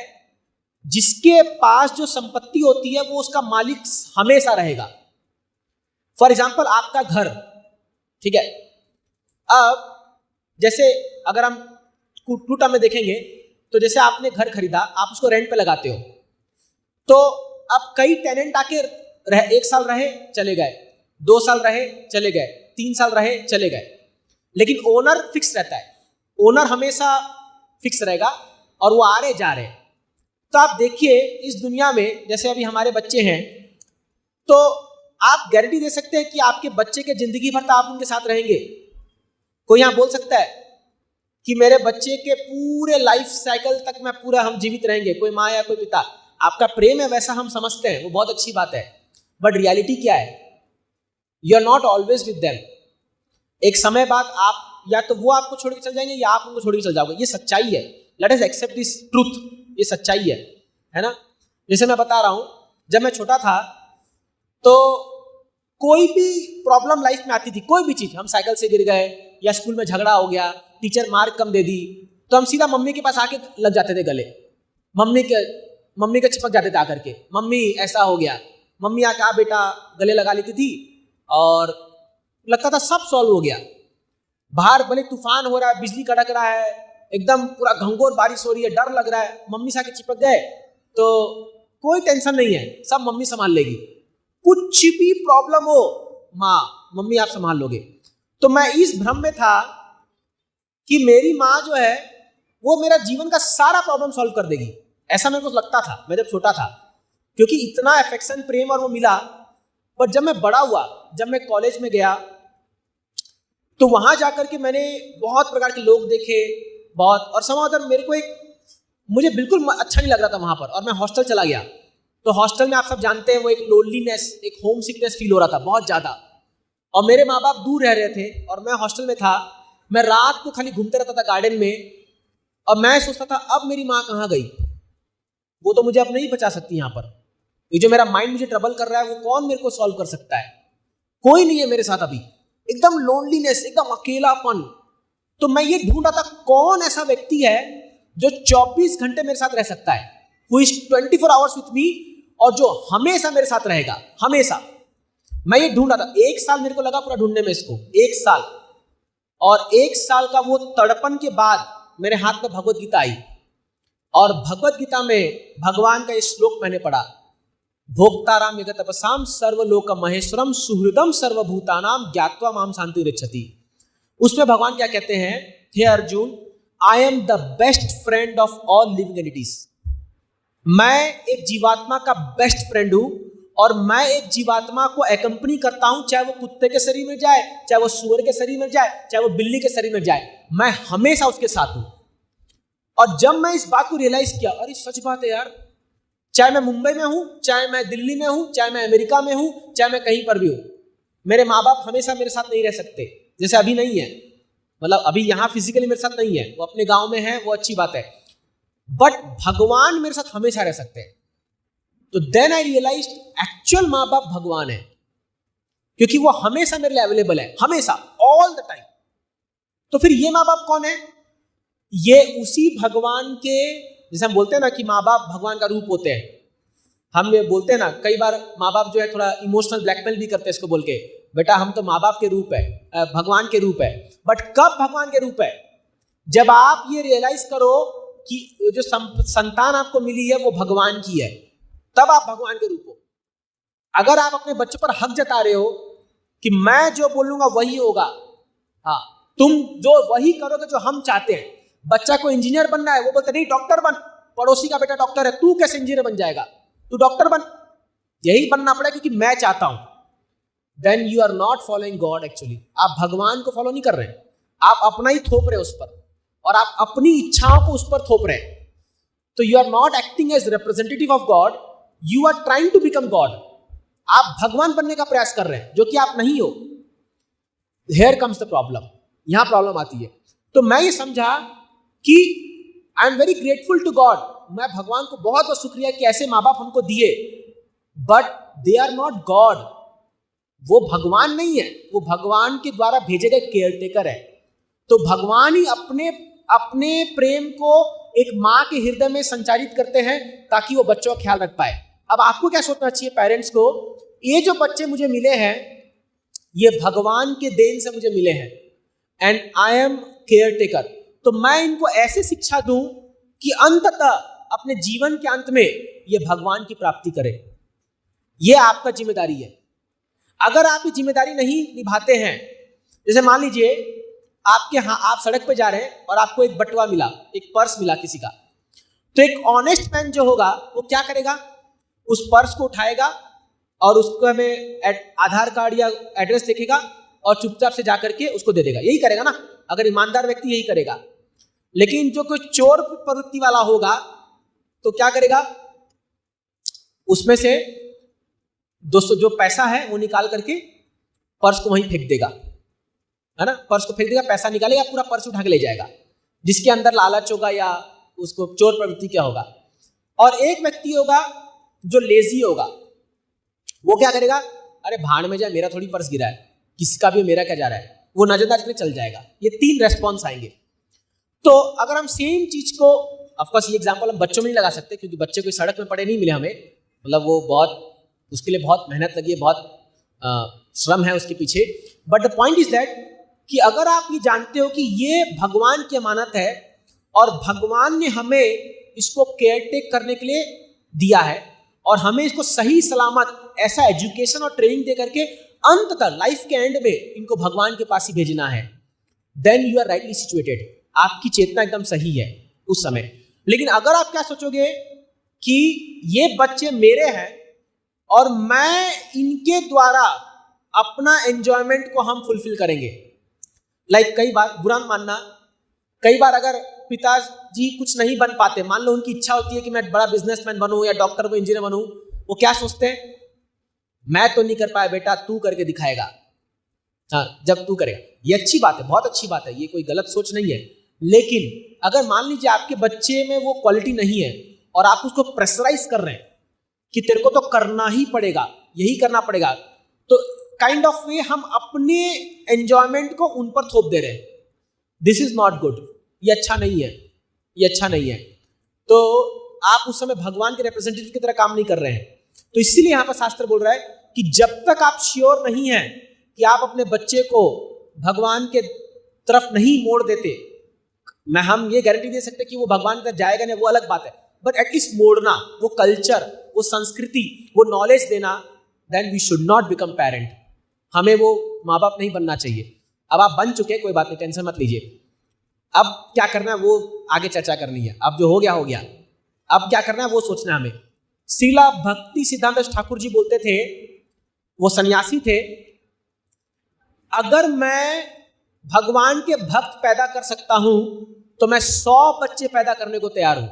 जिसके पास जो संपत्ति होती है वो उसका मालिक हमेशा रहेगा। फॉर एग्जाम्पल आपका घर, ठीक है, अब जैसे अगर हम टू टर्म में देखेंगे तो जैसे आपने घर खरीदा, आप उसको रेंट पे लगाते हो, तो अब कई टेनेंट आके 1 साल रहे चले गए, 2 साल रहे चले गए, 3 साल रहे चले गए, लेकिन ओनर फिक्स रहता है। ओनर हमेशा फिक्स रहेगा और वो आ रहे जा रहे। तो आप देखिए इस दुनिया में जैसे अभी हमारे बच्चे हैं, तो आप गारंटी दे सकते हैं कि आपके बच्चे के जिंदगी भर तो आप उनके साथ रहेंगे। कोई यहाँ बोल सकता है कि मेरे बच्चे के पूरे लाइफ साइकिल तक मैं पूरा हम जीवित रहेंगे? कोई माँ या कोई पिता, आपका प्रेम है वैसा हम समझते हैं, वो बहुत अच्छी बात है, बट रियलिटी क्या है? You are not always with them. एक समय बाद आप या तो वो आपको छोड़ के चल जाएंगे या आप उनको छोड़ के चल जाओगे। ये सच्चाई है, let us accept this truth, ये सच्चाई है ना। जैसे मैं बता रहा हूं, जब मैं छोटा था तो कोई भी प्रॉब्लम लाइफ में आती थी, कोई भी चीज, हम साइकिल से गिर गए या स्कूल में झगड़ा हो गया, टीचर मार्क कम दे दी, तो हम सीधा मम्मी के पास आके लग जाते थे गले, मम्मी के चिपक जाते थे आकर के, मम्मी ऐसा हो गया, मम्मी आके आ बेटा गले लगा लेती थी और लगता था सब सॉल्व हो गया। बाहर भले तूफान हो रहा है, बिजली कड़क रहा है, एकदम पूरा घंघोर बारिश हो रही है, डर लग रहा है, मम्मी से आके चिपक गए तो कोई टेंशन नहीं है, सब मम्मी संभाल लेगी। कुछ भी प्रॉब्लम हो, माँ मम्मी आप संभाल लोगे। तो मैं इस भ्रम में था कि मेरी माँ जो है वो मेरा जीवन का सारा प्रॉब्लम सॉल्व कर देगी, ऐसा मेरे को लगता था मैं जब छोटा था, क्योंकि इतना अफेक्शन, प्रेम और वो मिला। पर जब मैं बड़ा हुआ, जब मैं कॉलेज में गया, तो वहां जाकर के मैंने बहुत प्रकार के लोग देखे, बहुत, और समाधान मेरे को मुझे बिल्कुल अच्छा नहीं लग रहा था वहां पर, और मैं हॉस्टल चला गया। तो हॉस्टल में आप सब जानते हैं वो एक लोनलीनेस, एक होम सिकनेस फील हो रहा था बहुत ज्यादा, और मेरे माँ बाप दूर रह रहे थे और मैं हॉस्टल में था। मैं रात को खाली घूमते रहता था गार्डन में, और मैं सोचता था अब मेरी माँ कहाँ गई, वो तो मुझे अब नहीं बचा सकती यहाँ पर। ये जो मेरा माइंड मुझे ट्रबल कर रहा है वो कौन मेरे को सॉल्व कर सकता है, कोई नहीं है मेरे साथ अभी, एकदम लोनलीनेस, एकदम अकेलापन। तो मैं ये ढूंढ रहा था कौन ऐसा व्यक्ति है जो 24 घंटे मेरे साथ रह सकता है, who is 24 hours with me, और जो हमेशा मेरे साथ रहेगा, हमेशा। मैं ये ढूंढ रहा था, 1 साल मेरे को लगा पूरा ढूंढने में इसको, 1 साल। और 1 साल का वो तड़पन के बाद मेरे हाथ में भगवत गीता आई, और भगवत गीता में भगवान का ये श्लोक मैंने पढ़ा, भोक्ताराम यज्ञ तपसाम सर्वलोक महेश्वरम सुहृदम सर्वभूतानाम ज्ञात्वा माम शांति रिच्छति। उसमें भगवान क्या कहते हैं, हे Arjun, I am the best friend of all living entities. मैं एक जीवात्मा का बेस्ट फ्रेंड हूं, और मैं एक जीवात्मा को एकम्पनी करता हूं, चाहे वो कुत्ते के शरीर में जाए, चाहे वो सुअर के शरीर में जाए, चाहे वो बिल्ली के शरीर में जाए, मैं हमेशा उसके साथ हूं। और जब मैं इस बात को रियलाइज किया, अरे सच बात है यार, चाहे मैं मुंबई में हूं, चाहे मैं दिल्ली में हूं, चाहे मैं अमेरिका में हूं, चाहे मैं कहीं पर भी हूं, मेरे माँ बाप हमेशा मेरे साथ नहीं रह सकते। जैसे अभी नहीं है, मतलब अभी यहां फिजिकली मेरे साथ नहीं है, वो अपने गांव में है, वो अच्छी बात है, बट भगवान मेरे साथ हमेशा रह सकते हैं। तो देन आई रियलाइज एक्चुअल माँ बाप भगवान है, क्योंकि वो हमेशा मेरे लिए अवेलेबल है, हमेशा, ऑल द टाइम। तो फिर ये माँ बाप कौन है? ये उसी भगवान के, जैसे हम बोलते हैं ना कि माँ बाप भगवान का रूप होते हैं, हम ये बोलते हैं ना, कई बार माँ बाप जो है थोड़ा इमोशनल ब्लैकमेल भी करते हैं इसको बोल के, बेटा हम तो माँ बाप के रूप है, भगवान के रूप है। बट कब भगवान के रूप है? जब आप ये रियलाइज करो कि जो संतान आपको मिली है वो भगवान की है, तब आप भगवान के रूप हो। अगर आप अपने बच्चों पर हक जता रहे हो कि मैं जो बोलूंगा वही होगा, हाँ तुम जो वही करोगे जो हम चाहते हैं, बच्चा को इंजीनियर बनना है, वो बोलते नहीं डॉक्टर बन, पड़ोसी का बेटा डॉक्टर है, तू कैसे इंजीनियर बन जाएगा, तू डॉक्टर बन, यही बनना पड़ेगा क्योंकि मैं चाहता हूं। Then you are not following God. Actually आप भगवान को फॉलो नहीं कर रहे हैं, आप अपना ही थोप रहे हो उस पर, और आप अपनी इच्छाओं को उस पर थोप रहे हैं। तो you are not acting as representative of God, you are trying to become God. आप भगवान बनने का प्रयास कर रहे हैं जो कि आप नहीं हो। हियर कम्स द प्रॉब्लम, यहां प्रॉब्लम आती है। तो मैं ये समझा कि I am very grateful to God, मैं भगवान को बहुत बहुत शुक्रिया कि ऐसे माँ बाप हमको दिए, but they are not God. वो भगवान नहीं है, वो भगवान के द्वारा भेजे गए केयरटेकर है। तो भगवान ही अपने प्रेम को एक माँ के हृदय में संचारित करते हैं ताकि वो बच्चों का ख्याल रख पाए। अब आपको क्या सोचना चाहिए पेरेंट्स को, ये जो बच्चे मुझे मिले हैं ये भगवान के देन से मुझे मिले हैं, एंड आई एम केयरटेकर। तो मैं इनको ऐसे शिक्षा दूं कि अंततः अपने जीवन के अंत में ये भगवान की प्राप्ति करें। ये आपका जिम्मेदारी है। अगर आप ये जिम्मेदारी नहीं निभाते हैं, जैसे मान लीजिए आप सड़क पे जा रहे हैं और आपको एक बटुआ मिला, एक पर्स मिला किसी का, तो एक ऑनेस्ट मैन जो होगा वो क्या करेगा, उस पर्स को उठाएगा और उसको हमें आधार कार्ड या एड्रेस देखेगा और चुपचाप से जाकर के उसको दे देगा। यही करेगा ना, अगर ईमानदार व्यक्ति यही करेगा। लेकिन जो कोई चोर प्रवृत्ति वाला होगा तो क्या करेगा, उसमें से दोस्तों जो पैसा है वो निकाल करके पर्स को वहीं फेंक देगा, है ना, पर्स को फेंक देगा, पैसा निकालेगा, पूरा पर्स उठा के ले जाएगा, जिसके अंदर लालच होगा या उसको चोर प्रवृत्ति क्या होगा। और एक व्यक्ति होगा जो लेजी होगा, वो क्या करेगा, अरे भाड़ में जाए, मेरा थोड़ी पर्स गिरा है, किसी का भी मेरा क्या जा रहा है, वो नजरअंदाज करके चल जाएगा। ये 3 रेस्पॉन्स आएंगे। तो अगर हम सेम चीज को, ऑफकोर्स ये एग्जांपल हम बच्चों में नहीं लगा सकते क्योंकि बच्चे कोई सड़क में पड़े नहीं मिले हमें, मतलब वो बहुत, उसके लिए बहुत मेहनत लगी है, बहुत श्रम है उसके पीछे। But the point is that कि अगर आप ये जानते हो कि ये भगवान की अमानत है और भगवान ने हमें इसको केयरटेक करने के लिए दिया है और हमें इसको सही सलामत ऐसा एजुकेशन और ट्रेनिंग दे करके अंततः लाइफ के एंड में इनको भगवान के पास ही भेजना है, then you are rightly situated. आपकी चेतना एकदम सही है उस समय। लेकिन अगर आप क्या सोचोगे कि ये बच्चे मेरे हैं और मैं इनके द्वारा अपना एंजॉयमेंट को हम फुलफिल करेंगे, लाइक कई बार, बुरा मत मानना, कई बार अगर पिताजी कुछ नहीं बन पाते, मान लो उनकी इच्छा होती है कि मैं बड़ा बिजनेसमैन बनूं या डॉक्टर बनूं, इंजीनियर बनूं, वो क्या सोचते हैं, मैं तो नहीं कर पाया बेटा, तू करके दिखाएगा। हाँ, जब तू करेगा। ये अच्छी बात है, बहुत अच्छी बात है, ये कोई गलत सोच नहीं है। लेकिन अगर मान लीजिए आपके बच्चे में वो क्वालिटी नहीं है और आप उसको प्रेशराइज कर रहे हैं कि तेरे को तो करना ही पड़ेगा, यही करना पड़ेगा, तो काइंड ऑफ वे हम अपने एंजॉयमेंट को उन पर थोप दे रहे हैं। This is not good. ये अच्छा नहीं है, ये अच्छा नहीं है। तो आप उस समय भगवान के रिप्रेजेंटेटिव की तरह काम नहीं कर रहे हैं। तो इसीलिए यहां पर शास्त्र बोल रहा है कि जब तक आप श्योर नहीं है कि आप अपने बच्चे को भगवान के तरफ नहीं मोड़ देते, मैं हम ये गारंटी दे सकते कि वो भगवान की तरफ जाएगा नहीं, वो अलग बात है, बट एटलीस्ट मोड़ना, वो कल्चर, वो संस्कृति, वो नॉलेज देना, then we should not become parent. हमें वो माँ बाप नहीं बनना चाहिए। अब आप बन चुके, कोई बात नहीं, टेंशन मत लीजिए। अब क्या करना है वो आगे चर्चा करनी है। अब जो हो गया हो गया, अब क्या करना है वो सोचना है हमें। श्रीला भक्ति सिद्धांत ठाकुर जी बोलते थे, वो सन्यासी थे, अगर मैं भगवान के भक्त पैदा कर सकता हूं तो मैं 100 बच्चे पैदा करने को तैयार हूं।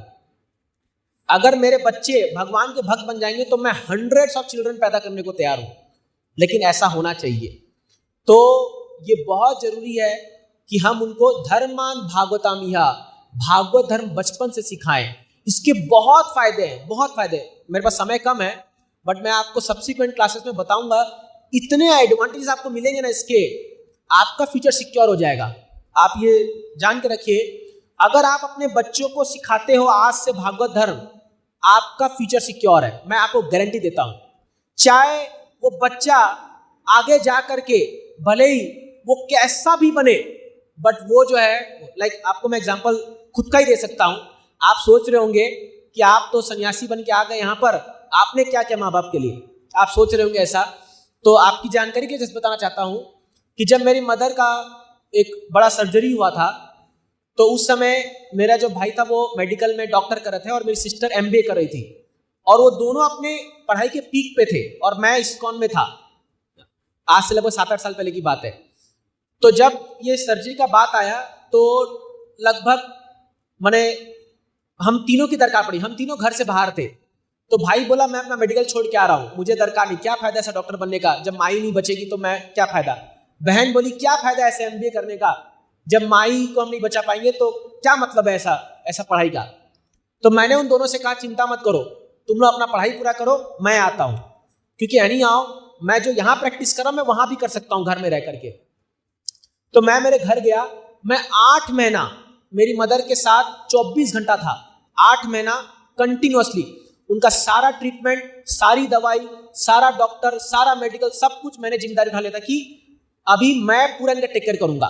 अगर मेरे बच्चे भगवान के भक्त बन जाएंगे तो मैं hundreds of children पैदा करने को तैयार हूं। लेकिन ऐसा होना चाहिए। तो ये बहुत जरूरी है कि हम उनको धर्मान भागवतामिहा, भागवत धर्म बचपन से सिखाएं। इसके बहुत फायदे हैं, बहुत फायदे। मेरे पास समय कम है, बट मैं आपको सब्सिक्वेंट क्लासेस में बताऊंगा। इतने एडवांटेजेस आपको मिलेंगे ना इसके, आपका फ्यूचर सिक्योर हो जाएगा। आप ये जान के रखिए, अगर आप अपने बच्चों को सिखाते हो आज से भागवत धर्म, आपका फ्यूचर सिक्योर है, मैं आपको गारंटी देता हूं। चाहे वो बच्चा आगे जा करके भले ही वो कैसा भी बने, बट वो जो है, लाइक आपको मैं एग्जांपल खुद का ही दे सकता हूं। आप सोच रहे होंगे कि आप तो सन्यासी बन के आ गए यहाँ पर, आपने क्या किया माँ बाप के लिए, आप सोच रहे होंगे ऐसा। तो आपकी जानकारी के लिए बताना चाहता हूँ कि जब मेरी मदर का एक बड़ा सर्जरी हुआ था, तो उस समय मेरा जो भाई था वो मेडिकल में डॉक्टर कर रहे थे और मेरी सिस्टर MBA कर रही थी, और वो दोनों अपने पढ़ाई के पीक पे थे और मैं इस्कॉन में था। आज से लगभग 7-8 साल पहले की बात है। तो जब ये सर्जरी का बात आया तो लगभग मैंने हम तीनों की दरकार पड़ी, हम तीनों घर से बाहर थे। तो भाई बोला मैं अपना मेडिकल छोड़ के आ रहा हूँ, मुझे दरकार नहीं, क्या फायदा ऐसा डॉक्टर बनने का जब माई नहीं बचेगी, तो मैं क्या फायदा। बहन बोली क्या फायदा ऐसे MBA करने का, जब माई को हम नहीं बचा पाएंगे तो क्या मतलब है ऐसा पढ़ाई का। तो मैंने उन दोनों से कहा चिंता मत करो, तुम लोग अपना पढ़ाई पूरा करो, मैं आता हूँ, क्योंकि एनी आओ मैं जो यहाँ प्रैक्टिस कर रहा हूँ मैं वहां भी कर सकता हूँ घर में रह करके। तो मैं मेरे घर गया, मैं 8 महीना मेरी मदर के साथ 24 घंटा था, 8 महीना कंटिन्यूअसली उनका सारा ट्रीटमेंट, सारी दवाई, सारा डॉक्टर, सारा मेडिकल, सब कुछ मैंने जिम्मेदारी उठा लेता कि अभी मैं पूरा इनका टेक केयर करूंगा।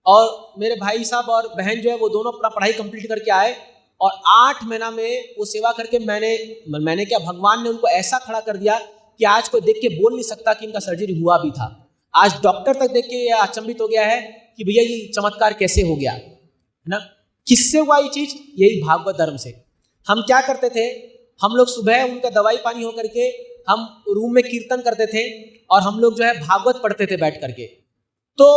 और मेरे भाई साहब और बहन जो है वो दोनों अपना पढ़ाई कंप्लीट करके आए, और 8 महीना में वो सेवा करके मैंने क्या, भगवान ने उनको ऐसा खड़ा कर दिया कि आज कोई देख के बोल नहीं सकता कि इनका सर्जरी हुआ भी था। आज डॉक्टर तक देख के अचंभित हो गया है कि भैया ये चमत्कार कैसे हो गया, है ना। किससे हुआ ये चीज? यही भागवत धर्म से। हम क्या करते थे, हम लोग सुबह उनका दवाई पानी हो करके हम रूम में कीर्तन करते थे और हम लोग जो है भागवत पढ़ते थे बैठ करके। तो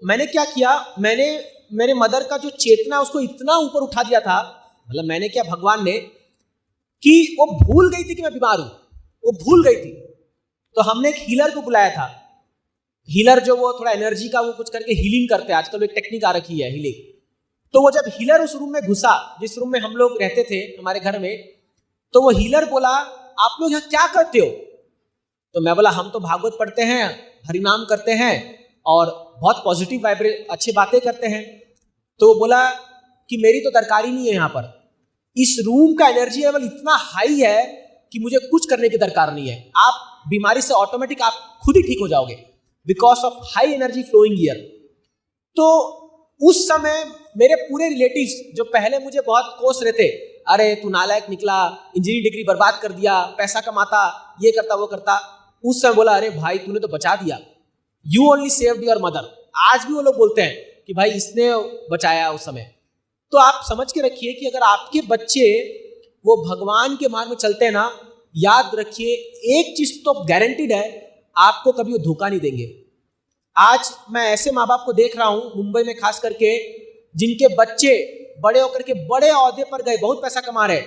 मैंने क्या किया, मैंने मेरे मदर का जो चेतना उसको इतना ऊपर उठा दिया था, मतलब मैंने क्या, भगवान ने, कि वो भूल गई थी कि मैं बीमार हूं, वो भूल गई थी। तो हमने एक हीलर को बुलाया था। हीलर जो वो थोड़ा एनर्जी का वो कुछ करके हीलिंग करते हैं, आजकल एक टेक्निक आ रखी है हीलिंग। तो वो जब हीलर उस रूम में घुसा, जिस रूम में हम लोग रहते थे हमारे घर में, तो वो हीलर बोला आप लोग यहाँ क्या करते हो? तो मैं बोला हम तो भागवत पढ़ते हैं, हरिनाम करते हैं और बहुत पॉजिटिव वाइब्रेट अच्छी बातें करते हैं। तो वो बोला कि मेरी तो दरकार ही नहीं है यहाँ पर, इस रूम का एनर्जी लेवल इतना हाई है कि मुझे कुछ करने की दरकार नहीं है, आप बीमारी से ऑटोमेटिक आप खुद ही ठीक हो जाओगे because of high energy flowing here. तो उस समय मेरे पूरे रिलेटिव्स जो पहले मुझे बहुत कोस रहे थे, अरे तू नालायक निकला, इंजीनियरिंग डिग्री बर्बाद कर दिया, पैसा कमाता, ये करता वो करता, उस समय बोला, अरे भाई तूने तो बचा दिया, you only saved your mother. आज भी वो लोग बोलते हैं कि भाई इसने बचाया उस समय। तो आप समझ के रखिए कि अगर आपके बच्चे वो भगवान के मार्ग में चलते हैं ना, याद रखिए एक चीज तो गारंटीड है, आपको कभी वो धोखा नहीं देंगे। आज मैं ऐसे माँ बाप को देख रहा हूं मुंबई में खास करके, जिनके बच्चे बड़े होकर के बड़े ओहदे पर गए, बहुत पैसा कमा रहे,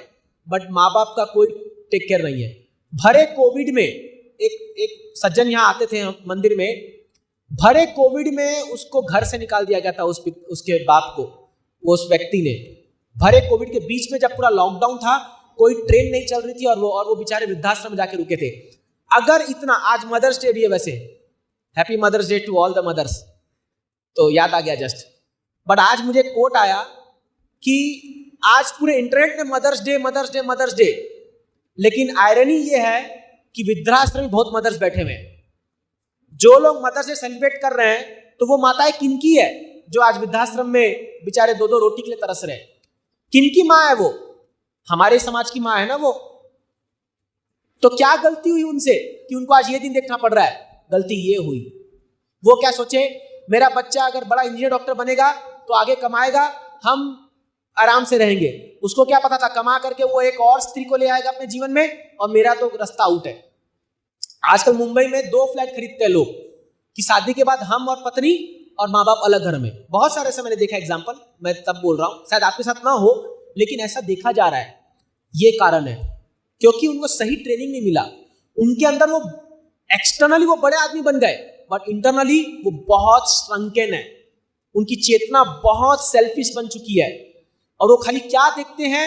बट माँ बाप का कोई टेक केयर नहीं है। भरे कोविड में एक सज्जन यहाँ आते थे मंदिर में, भरे कोविड में उसको घर से निकाल दिया गया था, उसके बाप को, उस व्यक्ति ने। भरे कोविड के बीच में जब पूरा लॉकडाउन था, कोई ट्रेन नहीं चल रही थी, और वो बेचारे वृद्धाश्रम में जाके रुके थे। अगर इतना, आज मदर्स डे भी है वैसे, happy Mother's Day to all the mothers, तो याद आ गया जस्ट। बट आज मुझे कोट आया कि आज पूरे इंटरनेट में Mother's Day Mother's Day Mother's Day, लेकिन आयरनी ये है कि वृद्धाश्रम में बहुत मदर्स बैठे हुए हैं। जो लोग मदर्स डे सेलिब्रेट कर रहे हैं, तो वो माताएं किनकी है जो आज वृद्धाश्रम में बेचारे 2-2 रोटी के लिए तरस रहे हैं? किनकी माँ है वो? हमारे समाज की माँ है ना वो। तो क्या गलती हुई उनसे कि उनको आज ये दिन देखना पड़ रहा है? गलती ये हुई, वो क्या सोचे, मेरा बच्चा अगर बड़ा इंजीनियर डॉक्टर बनेगा तो आगे कमाएगा, हम आराम से रहेंगे। उसको क्या पता था कमा करके वो एक और स्त्री को ले आएगा अपने जीवन में, और मेरा तो रास्ता आउट है। आजकल मुंबई में 2 फ्लैट खरीदते हैं लोग कि शादी के बाद हम और पत्नी और माँ बाप अलग घर में। बहुत सारे ऐसे मैंने देखा एग्जाम्पल, मैं तब बोल रहा हूँ, शायद आपके साथ ना हो, लेकिन ऐसा देखा जा रहा है। ये कारण है क्योंकि उनको सही ट्रेनिंग नहीं मिला। उनके अंदर वो एक्सटर्नली वो बड़े आदमी बन गए, बट इंटरनली वो बहुत श्रंकेन है। उनकी चेतना बहुत सेल्फिश बन चुकी है, और वो खाली क्या देखते हैं,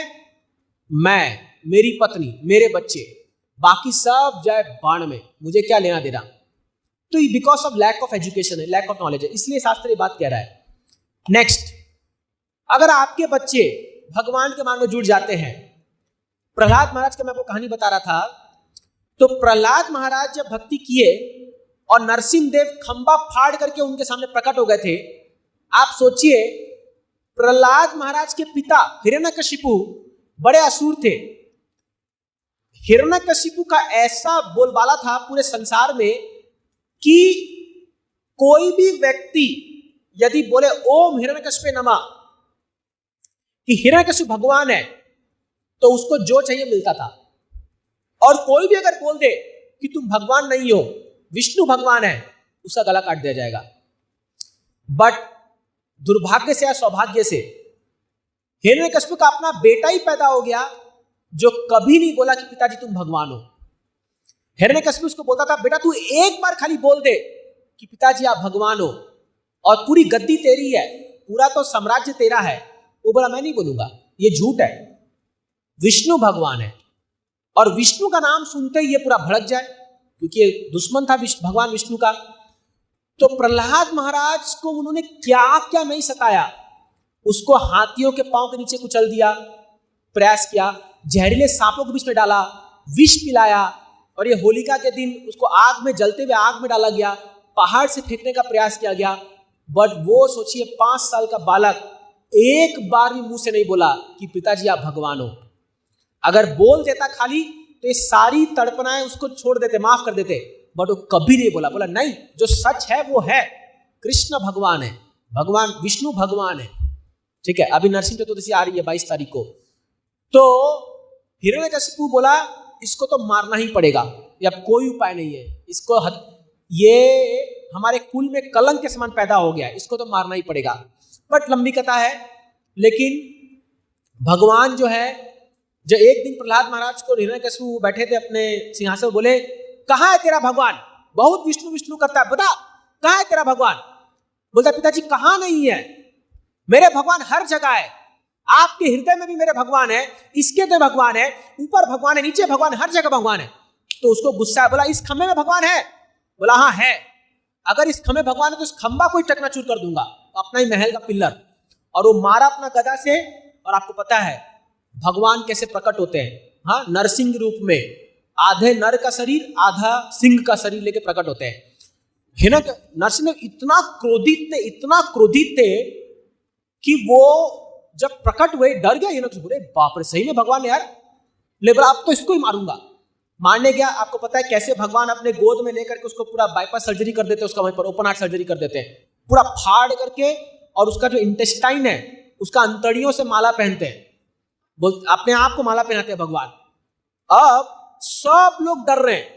मैं, मेरी पत्नी, मेरे बच्चे, बाकी सब जाए बाण में, मुझे क्या लेना देना। तो ये because of lack of education है, लैक ऑफ नॉलेज है, इसलिए शास्त्र ये बात कह रहा है। नेक्स्ट, अगर आपके बच्चे भगवान के मार्ग में जुड़ जाते हैं, प्रहलाद महाराज की मैं आपको कहानी बता रहा था, तो प्रहलाद महाराज जब भक्ति किए और नरसिंह देव खंबा फाड़ करके उनके सामने प्रकट हो गए थे। आप सोचिए, प्रहलाद महाराज के पिता हिरण्यकशिपु बड़े असुर थे। हिरण्यकशिपु का ऐसा बोलबाला था पूरे संसार में कि कोई भी व्यक्ति यदि बोले ओम हिरण्यकशिपे नमः कि हिरण्यकशिपु भगवान है, तो उसको जो चाहिए मिलता था। और कोई भी अगर बोल दे कि तुम भगवान नहीं हो, विष्णु भगवान है, उसका गला काट दिया जाएगा। बट दुर्भाग्य से या सौभाग्य से हिरण्यकशिपु का अपना बेटा ही पैदा हो गया जो कभी नहीं बोला कि पिताजी तुम भगवान हो। हिरण्यकशिपु उसको बोलता था, बेटा तू एक बार खाली बोल दे कि पिताजी आप भगवान हो और पूरी गद्दी तेरी है, पूरा तो साम्राज्य तेरा है। वो बोला मैं नहीं बोलूंगा, ये झूठ है, विष्णु भगवान है। और विष्णु का नाम सुनते ही ये पूरा भड़क जाए, क्योंकि ये दुश्मन था भगवान विष्णु का। तो प्रहलाद महाराज को उन्होंने क्या क्या नहीं सताया, उसको हाथियों के पांव के नीचे कुचल दिया, प्रयास किया, जहरीले सांपों को बीच में डाला, विष पिलाया, और ये होलिका के दिन उसको आग में, जलते हुए आग में डाला गया, पहाड़ से फेंकने का प्रयास किया गया। बट वो सोचिए 5 साल का बालक एक बार भी मुंह से नहीं बोला कि पिताजी आप भगवान हो। अगर बोल देता खाली तो ये सारी तड़पनाएं उसको छोड़ देते, माफ कर देते, बट वो कभी नहीं बोला। बोला नहीं, जो सच है वो है, कृष्ण भगवान है, भगवान विष्णु भगवान है। ठीक है, अभी नरसिंह चतुर्दशी आ रही है 22 तारीख को। तो हिरण्यकशिपु बोला इसको तो मारना ही पड़ेगा, ये अब कोई उपाय नहीं है, इसको ये हमारे कुल में कलंक के समान पैदा हो गया, इसको तो मारना ही पड़ेगा। बट लंबी कथा है, लेकिन भगवान जो है, जो एक दिन प्रहलाद महाराज को हिरण्यकशिपु बैठे थे अपने सिंहासन, बोले कहाँ है तेरा भगवान, बहुत विष्णु विष्णु करता है, बता कहाँ है तेरा भगवान। बोलता पिताजी कहाँ नहीं है, मेरे भगवान हर जगह है, आपके हृदय में भी मेरे भगवान है, इसके तो भगवान है, ऊपर भगवान है, नीचे भगवान, हर जगह भगवान है। तो उसको गुस्सा है, बोला इस खंबे में भगवान है? बोला हाँ है, अगर इस खंबे भगवान है तो इस खंबा को ही चकनाचूर कर दूंगा, अपना ही महल का पिल्लर। और वो मारा अपना गदा से, और आपको पता है भगवान कैसे प्रकट होते हैं, हाँ, नरसिंह रूप में, आधे नर का शरीर आधा सिंह का शरीर लेके प्रकट होते हैं। नरसिंह इतना क्रोधित थे कि वो जब प्रकट हुए डर गया। हिरण्यकशिपु बोले बाप रे, सही में भगवान है यार, ले बोला अब तो इसको ही मारूंगा। मारने गया, आपको पता है कैसे भगवान अपने गोद में लेकर के उसको पूरा बाईपास सर्जरी कर देते हैं, उसका वहीं पर ओपन हार्ट सर्जरी कर देते हैं, पूरा फाड़ करके, और उसका जो इंटेस्टाइन है उसका अंतड़ियों से माला पहनते हैं, अपने आप को माला पहनाते हैं भगवान। अब सब लोग डर रहे हैं,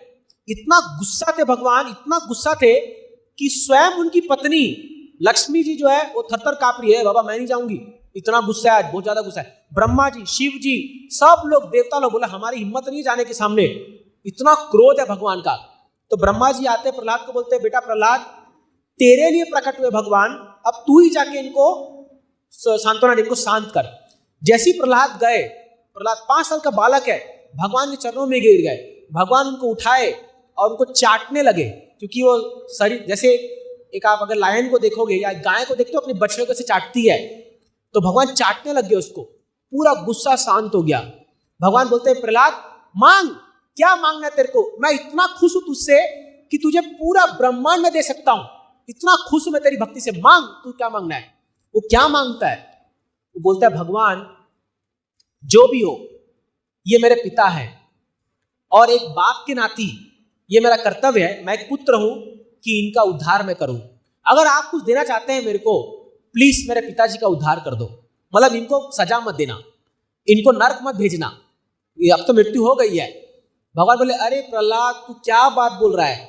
इतना गुस्सा थे भगवान, इतना गुस्सा थे कि स्वयं उनकी पत्नी लक्ष्मी जी जो है वो थरथर कांप रही है, बाबा मैं नहीं जाऊंगी, इतना गुस्सा है, बहुत ज्यादा गुस्सा है। ब्रह्मा जी, शिव जी, सब लोग, देवता लोग बोले हमारी हिम्मत नहीं जाने के सामने, इतना क्रोध है भगवान का। तो ब्रह्मा जी आते प्रहलाद को, बोलते बेटा प्रहलाद, तेरे लिए प्रकट हुए भगवान, अब तू ही जाके इनको सांत्वना दे, इनको शांत कर। जैसे ही प्रहलाद गए, प्रहलाद 5 साल का बालक है, भगवान के चरणों में गिर गए, भगवान उनको उठाए और उनको चाटने लगे, क्योंकि वो शरीर जैसे एक, आप अगर लायन को देखोगे या गाय को देखते हो अपने बछड़े को से चाटती है, तो भगवान चाटने लग गए उसको, पूरा गुस्सा शांत हो गया। भगवान बोलते हैं प्रहलाद मांग, क्या मांगना है तेरे को, मैं इतना खुश हूं तुझसे कि तुझे पूरा ब्रह्मांड में दे सकता हूं, इतना खुश हूं मैं तेरी भक्ति से, मांग तू क्या मांगना है। वो क्या मांगता है, वो बोलता है भगवान जो भी हो ये मेरे पिता है, और एक बाप के नाती ये मेरा कर्तव्य है, मैं एक पुत्र हूं कि इनका उद्धार मैं करूं, अगर आप कुछ देना चाहते हैं मेरे को, प्लीज मेरे पिताजी का उद्धार कर दो, मतलब इनको सजा मत देना, इनको नरक मत भेजना, ये अब तो मृत्यु हो गई है। भगवान बोले अरे प्रहलाद तू क्या बात बोल रहा है,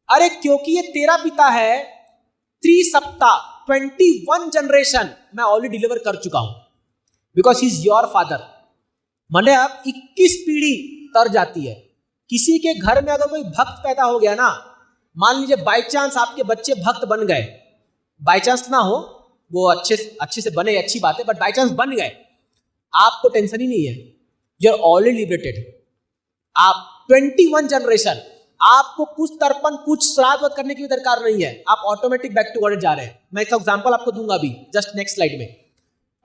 अरे क्योंकि ये तेरा पिता है, 3 सप्ताह 21 जनरेशन मैं ऑलरेडी डिलीवर कर चुका हूं, because he is your father. मैंने अब 21 पीढ़ी तर जाती है। किसी के घर में अगर कोई भक्त पैदा हो गया ना, मान लीजिए बाई चांस आपके बच्चे भक्त बन गए, बाई चांस ना हो, वो अच्छे से बने अच्छी बात है, बट बाई चांस बन गए, आपको टेंशन ही नहीं है, यू आर ऑलरेडी लिबरेटेड। आप 21 जनरेशन, आपको कुछ तर्पण कुछ श्राद्ध करने की भी दरकार नहीं है, आप ऑटोमेटिक बैक टू गॉड जा रहे हैं। मैं इसका एग्जांपल आपको दूंगा अभी, जस्ट नेक्स्ट स्लाइड में,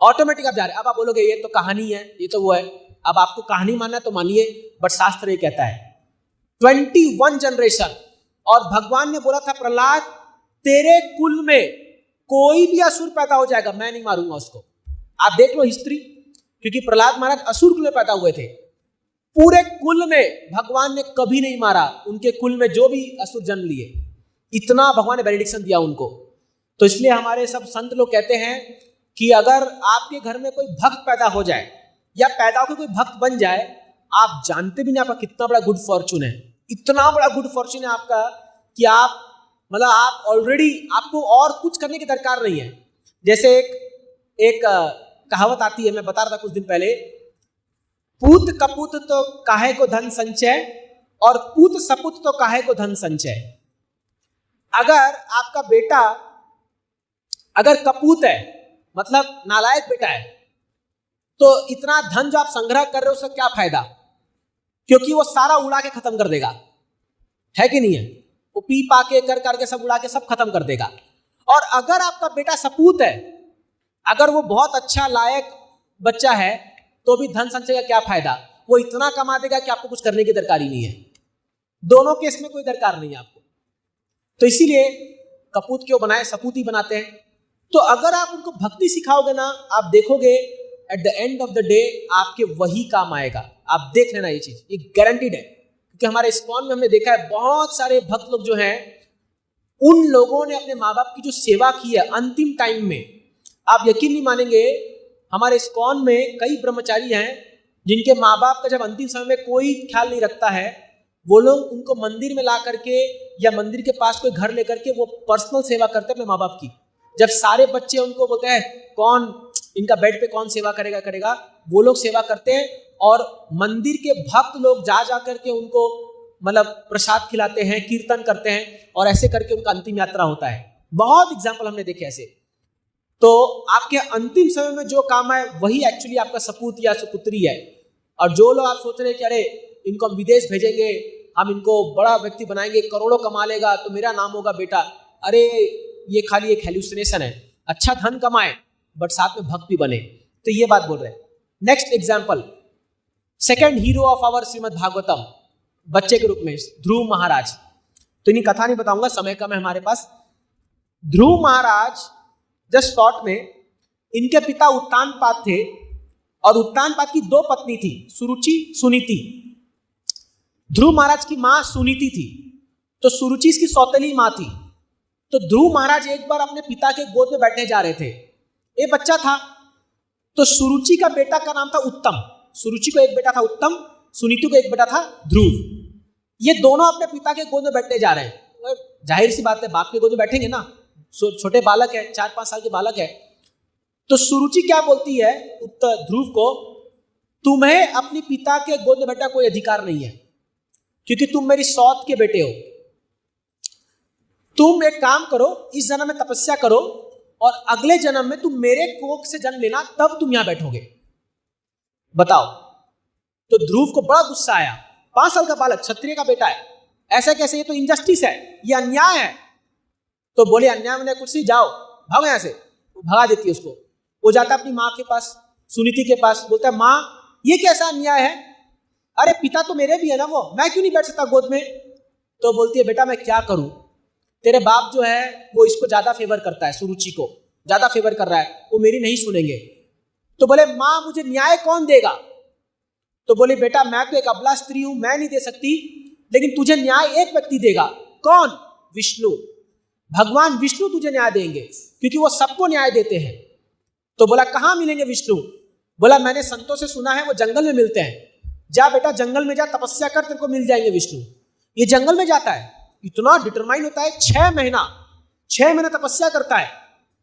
ऑटोमेटिक आप जा रहे हैं। अब आप बोलोगे ये तो कहानी है, ये तो वो है, अब आपको कहानी मानना है तो मानिए, बट शास्त्र ये कहता है 21 जनरेशन। और भगवान ने बोला था प्रहलाद तेरे कुल में कोई भी असुर पैदा हो जाएगा, मैं नहीं मारूंगा उसको। आप देख लो हिस्ट्री, क्योंकि प्रहलाद महाराज असुर कुल में पैदा हुए थे, पूरे कुल में भगवान ने कभी नहीं मारा, उनके कुल में जो भी असुर जन्म लिए, इतना भगवान ने बेनेडिक्शन दिया उनको। तो इसलिए हमारे सब संत लोग कहते हैं कि अगर आपके घर में कोई भक्त पैदा हो जाए या पैदा होकर कोई भक्त बन जाए, आप जानते भी नहीं आपका कितना बड़ा गुड फॉर्चून है, इतना बड़ा गुड फॉर्चून है आपका कि आप मतलब आप ऑलरेडी, आपको और कुछ करने की दरकार नहीं है। जैसे एक कहावत आती है, मैं बता रहा था कुछ दिन पहले, पूत कपूत तो काहे को धन संचय, और पूत सपूत तो काहे को धन संचय। अगर आपका बेटा अगर कपूत है, मतलब नालायक बेटा है, तो इतना धन जो आप संग्रह कर रहे हो उसका क्या फायदा, क्योंकि वो सारा उड़ा के खत्म कर देगा, है कि नहीं है, वो पी पा के कर करके सब उड़ा के सब खत्म कर देगा। और अगर आपका बेटा सपूत है, अगर वो बहुत अच्छा लायक बच्चा है, तो भी धन संचय का क्या फायदा, वो इतना कमा देगा कि आपको कुछ करने की दरकार ही नहीं है। दोनों केस में कोई दरकार नहीं है आपको, तो इसीलिए कपूत क्यों बनाए, सपूत ही बनाते हैं। तो अगर आप उनको भक्ति सिखाओगे ना, आप देखोगे at the end of the day आपके वही काम आएगा। आप देख लेना, ये चीज ये गारंटीड है, क्योंकि हमारे इस्कॉन में हमने देखा है बहुत सारे भक्त लोग जो हैं, उन लोगों ने अपने माँ बाप की जो सेवा की है अंतिम टाइम में, आप यकीन नहीं मानेंगे, हमारे इस्कॉन में कई ब्रह्मचारी हैं जिनके माँ बाप का जब अंतिम समय में कोई ख्याल नहीं रखता है, वो लोग उनको मंदिर में ला करके या मंदिर के पास कोई घर लेकर के वो पर्सनल सेवा करते हैं अपने माँ बाप की। जब सारे बच्चे उनको बोलते हैं कौन इनका बेड पे कौन सेवा करेगा, वो लोग सेवा करते हैं, और मंदिर के भक्त लोग जा करके उनको मतलब प्रसाद खिलाते हैं, कीर्तन करते हैं, और ऐसे करके उनका अंतिम यात्रा होता है। बहुत एग्जाम्पल हमने देखे ऐसे। तो आपके अंतिम समय में जो काम है वही एक्चुअली आपका सपूत या सुपुत्री है। और जो लोग आप सोच रहे हैं कि अरे इनको हम विदेश भेजेंगे, हम इनको बड़ा व्यक्ति बनाएंगे, करोड़ों कमा लेगा तो मेरा नाम होगा बेटा, अरे ये खाली एक हेलुसिनेशन है। अच्छा धन कमाए बट साथ में भक्त भी बने, तो ये बात बोल रहे हैं। Next example, second hero of our Srimad Bhagavatam, बच्चे के रूप में ध्रुव महाराज। तो इन्हीं कथा नहीं बताऊंगा, समय कम है हमारे पास। ध्रुव महाराज जस्ट शॉर्ट में, इनके पिता उत्तानपाद थे, और उत्तानपाद की 2 पत्नी थी, सुरुचि सुनीति। ध्रुव महाराज की माँ सुनीति थी, तो सुरुचि इसकी सौतेली माँ थी। तो ध्रुव महाराज एक बार अपने पिता के गोद में बैठने जा रहे थे, एक बच्चा था, तो सुरुचि का बेटा का नाम था उत्तम। सुरुचि को एक बेटा था उत्तम, सुनीति को एक बेटा था ध्रुव। ये दोनों अपने पिता के गोद में बैठने जा रहे हैं। जाहिर सी बात है, बाप के गोद में बैठेंगे ना, छोटे बालक है, 4-5 साल के बालक है। तो सुरुचि क्या बोलती है ध्रुव को, तुम्हें अपने पिता के गोद में बैठा कोई अधिकार नहीं है, क्योंकि तुम मेरी सौत के बेटे हो। तुम एक काम करो, इस जन्म में तपस्या करो और अगले जन्म में तुम मेरे कोख से जन्म लेना, तब तुम यहां बैठोगे। बताओ। तो ध्रुव को बड़ा गुस्सा आया, 5 साल का बालक, क्षत्रिय का बेटा है, ऐसा कैसे, ये तो इनजस्टिस है, ये अन्याय है। तो बोले अन्याय मैंने कुछ नहीं, जाओ भागो यहां से। वो भगा देती है उसको। वो जाता अपनी माँ के पास, सुनीति के पास, बोलता है माँ ये कैसा अन्याय है, अरे पिता तो मेरे भी है ना, वो मैं क्यों नहीं बैठ सकता गोद में। तो बोलती है बेटा मैं क्या करूं, तेरे बाप जो है वो इसको ज्यादा फेवर करता है, सुरुचि को ज्यादा फेवर कर रहा है, वो मेरी नहीं सुनेंगे। तो बोले माँ मुझे न्याय कौन देगा। तो बोले बेटा मैं तो एक अबला स्त्री हूं, मैं नहीं दे सकती, लेकिन तुझे न्याय एक व्यक्ति देगा। कौन? विष्णु। भगवान विष्णु तुझे न्याय देंगे, क्योंकि वो सबको न्याय देते हैं। तो बोला कहां मिलेंगे विष्णु। बोला मैंने संतों से सुना है वो जंगल में मिलते हैं, जा बेटा जंगल में जा, तपस्या कर, तेरे को मिल जाएंगे विष्णु। ये जंगल में जाता है, इतना डिटरमाइन होता है, 6 महीना तपस्या करता है,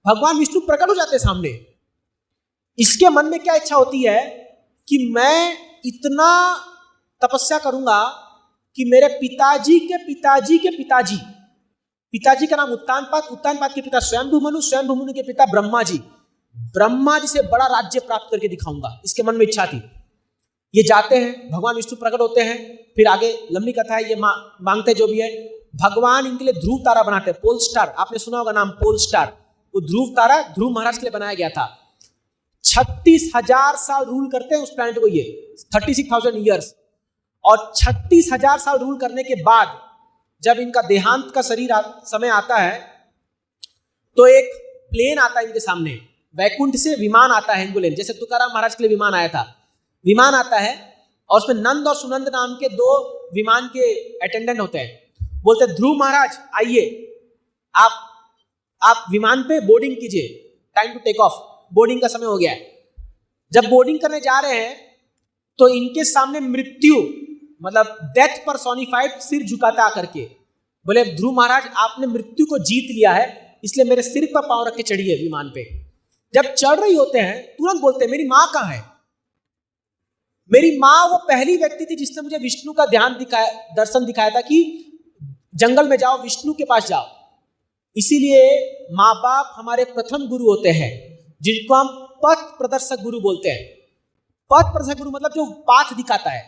भगवान विष्णु प्रकट हो जाते हैं सामने। इसके मन में क्या इच्छा होती है कि मैं इतना तपस्या करूंगा कि मेरे पिताजी के पिताजी के पिताजी, पिताजी का नाम उत्तानपाद, उत्तानपाद के पिता स्वयंभू, स्वयंभू के पिता ब्रह्मा जी से बड़ा राज्य प्राप्त करके दिखाऊंगा। इसके मन में इच्छा थी। ये जाते हैं, भगवान विष्णु प्रकट होते हैं, फिर आगे लंबी कथा है, ये मांगते जो भी है, भगवान इनके लिए ध्रुव तारा बनाते हैं, पोल स्टार, आपने सुना होगा नाम पोल स्टार। वो ध्रुव तारा ध्रुव महाराज के लिए बनाया गया था। 36,000 साल रूल करते हैं उस प्लैनेट को, ये 36,000 ईयर्स। और 36,000 साल रूल करने के बाद जब इनका देहांत का समय आता है, तो एक प्लेन आता है इनके सामने, वैकुंठ से विमान आता है इनको लेने, जैसे तुकाराम महाराज के लिए विमान आया था। विमान आता है और उसमें नंद और सुनंद नाम के 2 विमान के अटेंडेंट होते हैं। बोलते हैं ध्रुव महाराज आइए, आप विमान पे बोर्डिंग कीजिए, time to take off, boarding का समय हो गया है। जब बोर्डिंग करने जा रहे हैं तो इनके सामने मृत्यु, मतलब डेथ पर्सोनिफाइड, सिर झुकाता आकर के बोले ध्रुव महाराज आपने मृत्यु को जीत लिया है, इसलिए मेरे सिर पर पांव रख के चढ़िए विमान पे। जब चढ़ रही होते हैं तुरंत बोलते हैं मेरी माँ कहाँ है। मेरी माँ वो पहली व्यक्ति थी जिसने मुझे विष्णु का दर्शन दिखाया था कि जंगल में जाओ, विष्णु के पास जाओ। इसीलिए माँ बाप हमारे प्रथम गुरु होते हैं, जिनको हम पथ प्रदर्शक गुरु बोलते हैं। पथ प्रदर्शक गुरु मतलब जो पाथ दिखाता है,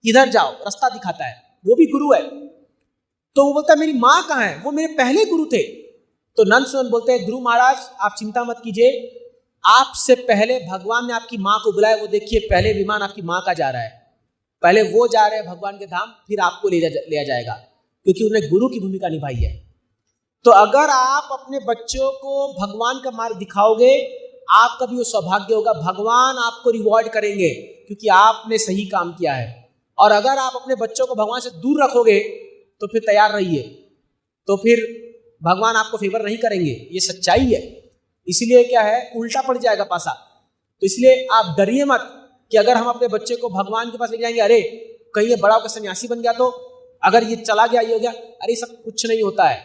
इधर जाओ, रास्ता दिखाता है, वो भी गुरु है। तो वो बोलता है मेरी माँ कहाँ है, वो मेरे पहले गुरु थे। तो नंद सुनंद बोलते हैं ध्रुव महाराज आप चिंता मत कीजिए, आपसे पहले भगवान ने आपकी माँ को बुलाया, वो देखिए पहले विमान आपकी माँ का जा रहा है, पहले वो जा रहे हैं भगवान के धाम, फिर आपको लिया जाएगा, क्योंकि उन्हें गुरु की भूमिका निभाई है। तो अगर आप अपने बच्चों को भगवान का मार्ग दिखाओगे, आपका भी वो सौभाग्य होगा, भगवान आपको रिवॉर्ड करेंगे, क्योंकि आपने सही काम किया है। और अगर आप अपने बच्चों को भगवान से दूर रखोगे तो फिर तैयार रहिए, तो फिर भगवान आपको फेवर नहीं करेंगे, ये सच्चाई है। इसलिए क्या है, उल्टा पड़ जाएगा पासा। तो इसलिए आप डरिए मत कि अगर हम अपने बच्चे को भगवान के पास ले जाएंगे, अरे कहीं ये बड़ा होकर सन्यासी बन गया तो, अगर ये चला गया, ये हो गया, अरे सब कुछ नहीं होता है।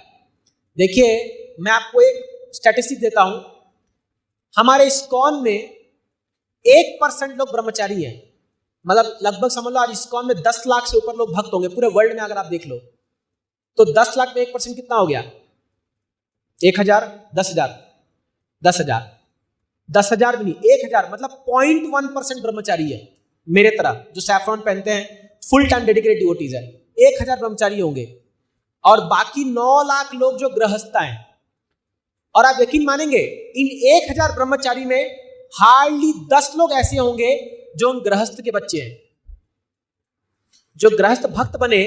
देखिए मैं आपको एक स्टैटिस्टिक देता हूं, हमारे इस्कॉन में 1% लोग ब्रह्मचारी हैं। मतलब लगभग समझ लो आज इस्कॉन में 10 लाख से ऊपर लोग भक्त होंगे पूरे वर्ल्ड में। अगर आप देख लो तो 10 लाख में 1% कितना हो गया, 1,000, 10,000, 10,000, 10,000 भी नहीं, 1,000, मतलब 0.1% ब्रह्मचारी है मेरे तरह, जो सैफ्रॉन पहनते हैं, फुल टाइम डेडिकेटेड डिवोटीज है। 1,000 ब्रह्मचारी होंगे और बाकी 9 लाख लोग जो गृहस्थ हैं। और आप यकीन मानेंगे इन 1,000 ब्रह्मचारी में हार्डली 10 लोग ऐसे होंगे जो उन गृहस्थ के बच्चे हैं। जो गृहस्थ भक्त बने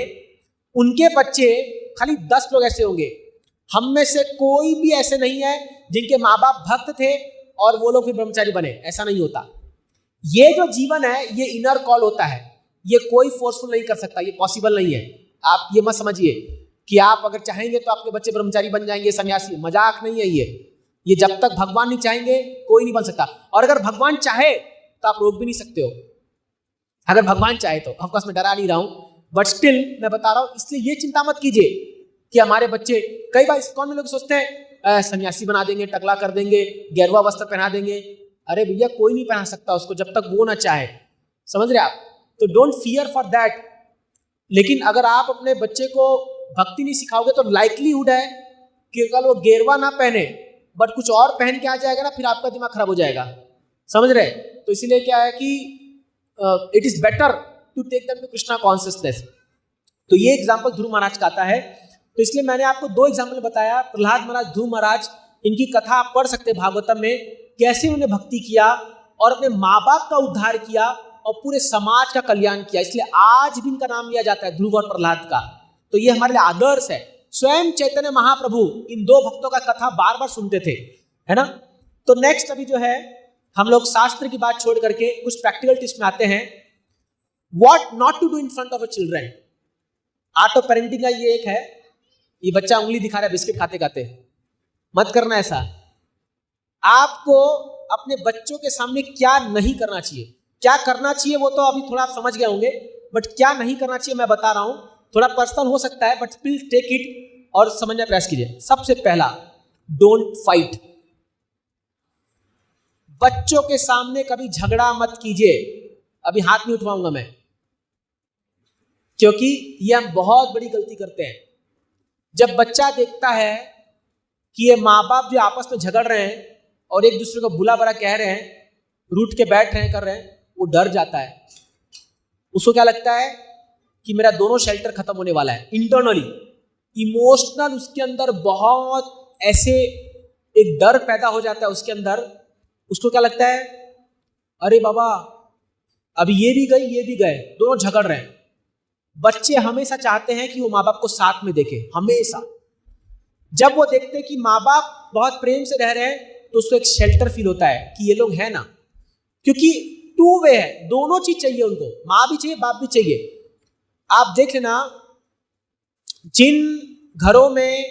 उनके बच्चे खाली 10 लोग ऐसे होंगे। हम में से कोई भी ऐसे नहीं है जिनके माँ बाप भक्त थे और वो लोग भी ब्रह्मचारी बने, ऐसा नहीं होता। ये जो जीवन है ये इनर कॉल होता है। ये कोई फोर्सफुल नहीं कर सकता, ये पॉसिबल नहीं है। आप ये मत समझिए कि आप अगर चाहेंगे तो आपके बच्चे ब्रह्मचारी बन जाएंगे, सन्यासी। मजाक नहीं है ये जब तक भगवान नहीं चाहेंगे कोई नहीं बन सकता। और अगर भगवान चाहे तो आप रोक भी नहीं सकते हो, अगर भगवान चाहे तो। ऑफकोर्स मैं डरा नहीं रहा हूं, बट स्टिल मैं बता रहा हूं। इसलिए ये चिंता मत कीजिए कि हमारे बच्चे, कई बार इस्कॉन में लोग सोचते हैं सन्यासी बना देंगे, टकला कर देंगे, गेरुआ वस्त्र पहना देंगे। अरे भैया कोई नहीं पहना सकता उसको जब तक वो ना चाहे, समझ रहे आप? तो डोंट फियर फॉर दैट। लेकिन अगर आप अपने बच्चे को भक्ति नहीं सिखाओगे तो लाइकलीहुड है कि अगर वो गेरुआ ना पहने बट कुछ और पहन के आ जाएगा ना, फिर आपका दिमाग खराब हो जाएगा, समझ रहे? तो इसीलिए क्या है कि it is better to take them to Krishna consciousness. तो ये एग्जाम्पल ध्रुव महाराज का आता है। तो इसलिए मैंने आपको 2 एग्जाम्पल बताया, प्रहलाद महाराज, ध्रुव महाराज। इनकी कथा आप पढ़ सकते हैं भागवतम में, कैसे उन्होंने भक्ति किया और अपने माँ बाप का उद्धार किया और पूरे समाज का कल्याण किया। इसलिए आज भी इनका नाम लिया जाता है, ध्रुव और प्रहलाद का। तो ये हमारे लिए आदर्श है। स्वयं चैतन्य महाप्रभु इन 2 भक्तों का कथा बार बार सुनते थे, है ना? तो नेक्स्ट अभी जो है हम लोग शास्त्र की बात छोड़ करके कुछ प्रैक्टिकल टिप्स में आते हैं। What not to do in front of a children. Art of parenting का ये एक है। ये बच्चा उंगली दिखा रहा है बिस्किट खाते खाते, मत करना ऐसा। आपको अपने बच्चों के सामने क्या नहीं करना चाहिए, क्या करना चाहिए वो तो अभी थोड़ा आप समझ गए होंगे, बट क्या नहीं करना चाहिए मैं बता रहा हूं। थोड़ा पर्सनल हो सकता है बट प्लीज टेक इट और समझने का प्रयास कीजिए। सबसे पहला, डोंट फाइट। बच्चों के सामने कभी झगड़ा मत कीजिए। अभी हाथ नहीं उठवाऊंगा मैं, क्योंकि ये हम बहुत बड़ी गलती करते हैं। जब बच्चा देखता है कि ये माँ बाप जो आपस में झगड़ रहे हैं और एक दूसरे को बुला बड़ा कह रहे हैं, रूठ के बैठ रहे हैं, कर रहे हैं, वो डर जाता है। उसको क्या लगता है कि मेरा दोनों शेल्टर खत्म होने वाला है। इंटरनली इमोशनल उसके अंदर बहुत ऐसे एक डर पैदा हो जाता है उसके अंदर। उसको क्या लगता है, अरे बाबा अभी ये भी गई ये भी गए, दोनों झगड़ रहे हैं। बच्चे हमेशा चाहते हैं कि वो माँ बाप को साथ में देखे, हमेशा। जब वो देखते हैं कि माँ बाप बहुत प्रेम से रह रहे हैं तो उसको एक शेल्टर फील होता है कि ये लोग हैं ना, क्योंकि 2 वे है, दोनों चीज चाहिए उनको, माँ भी चाहिए बाप भी चाहिए। आप देख लेना, जिन घरों में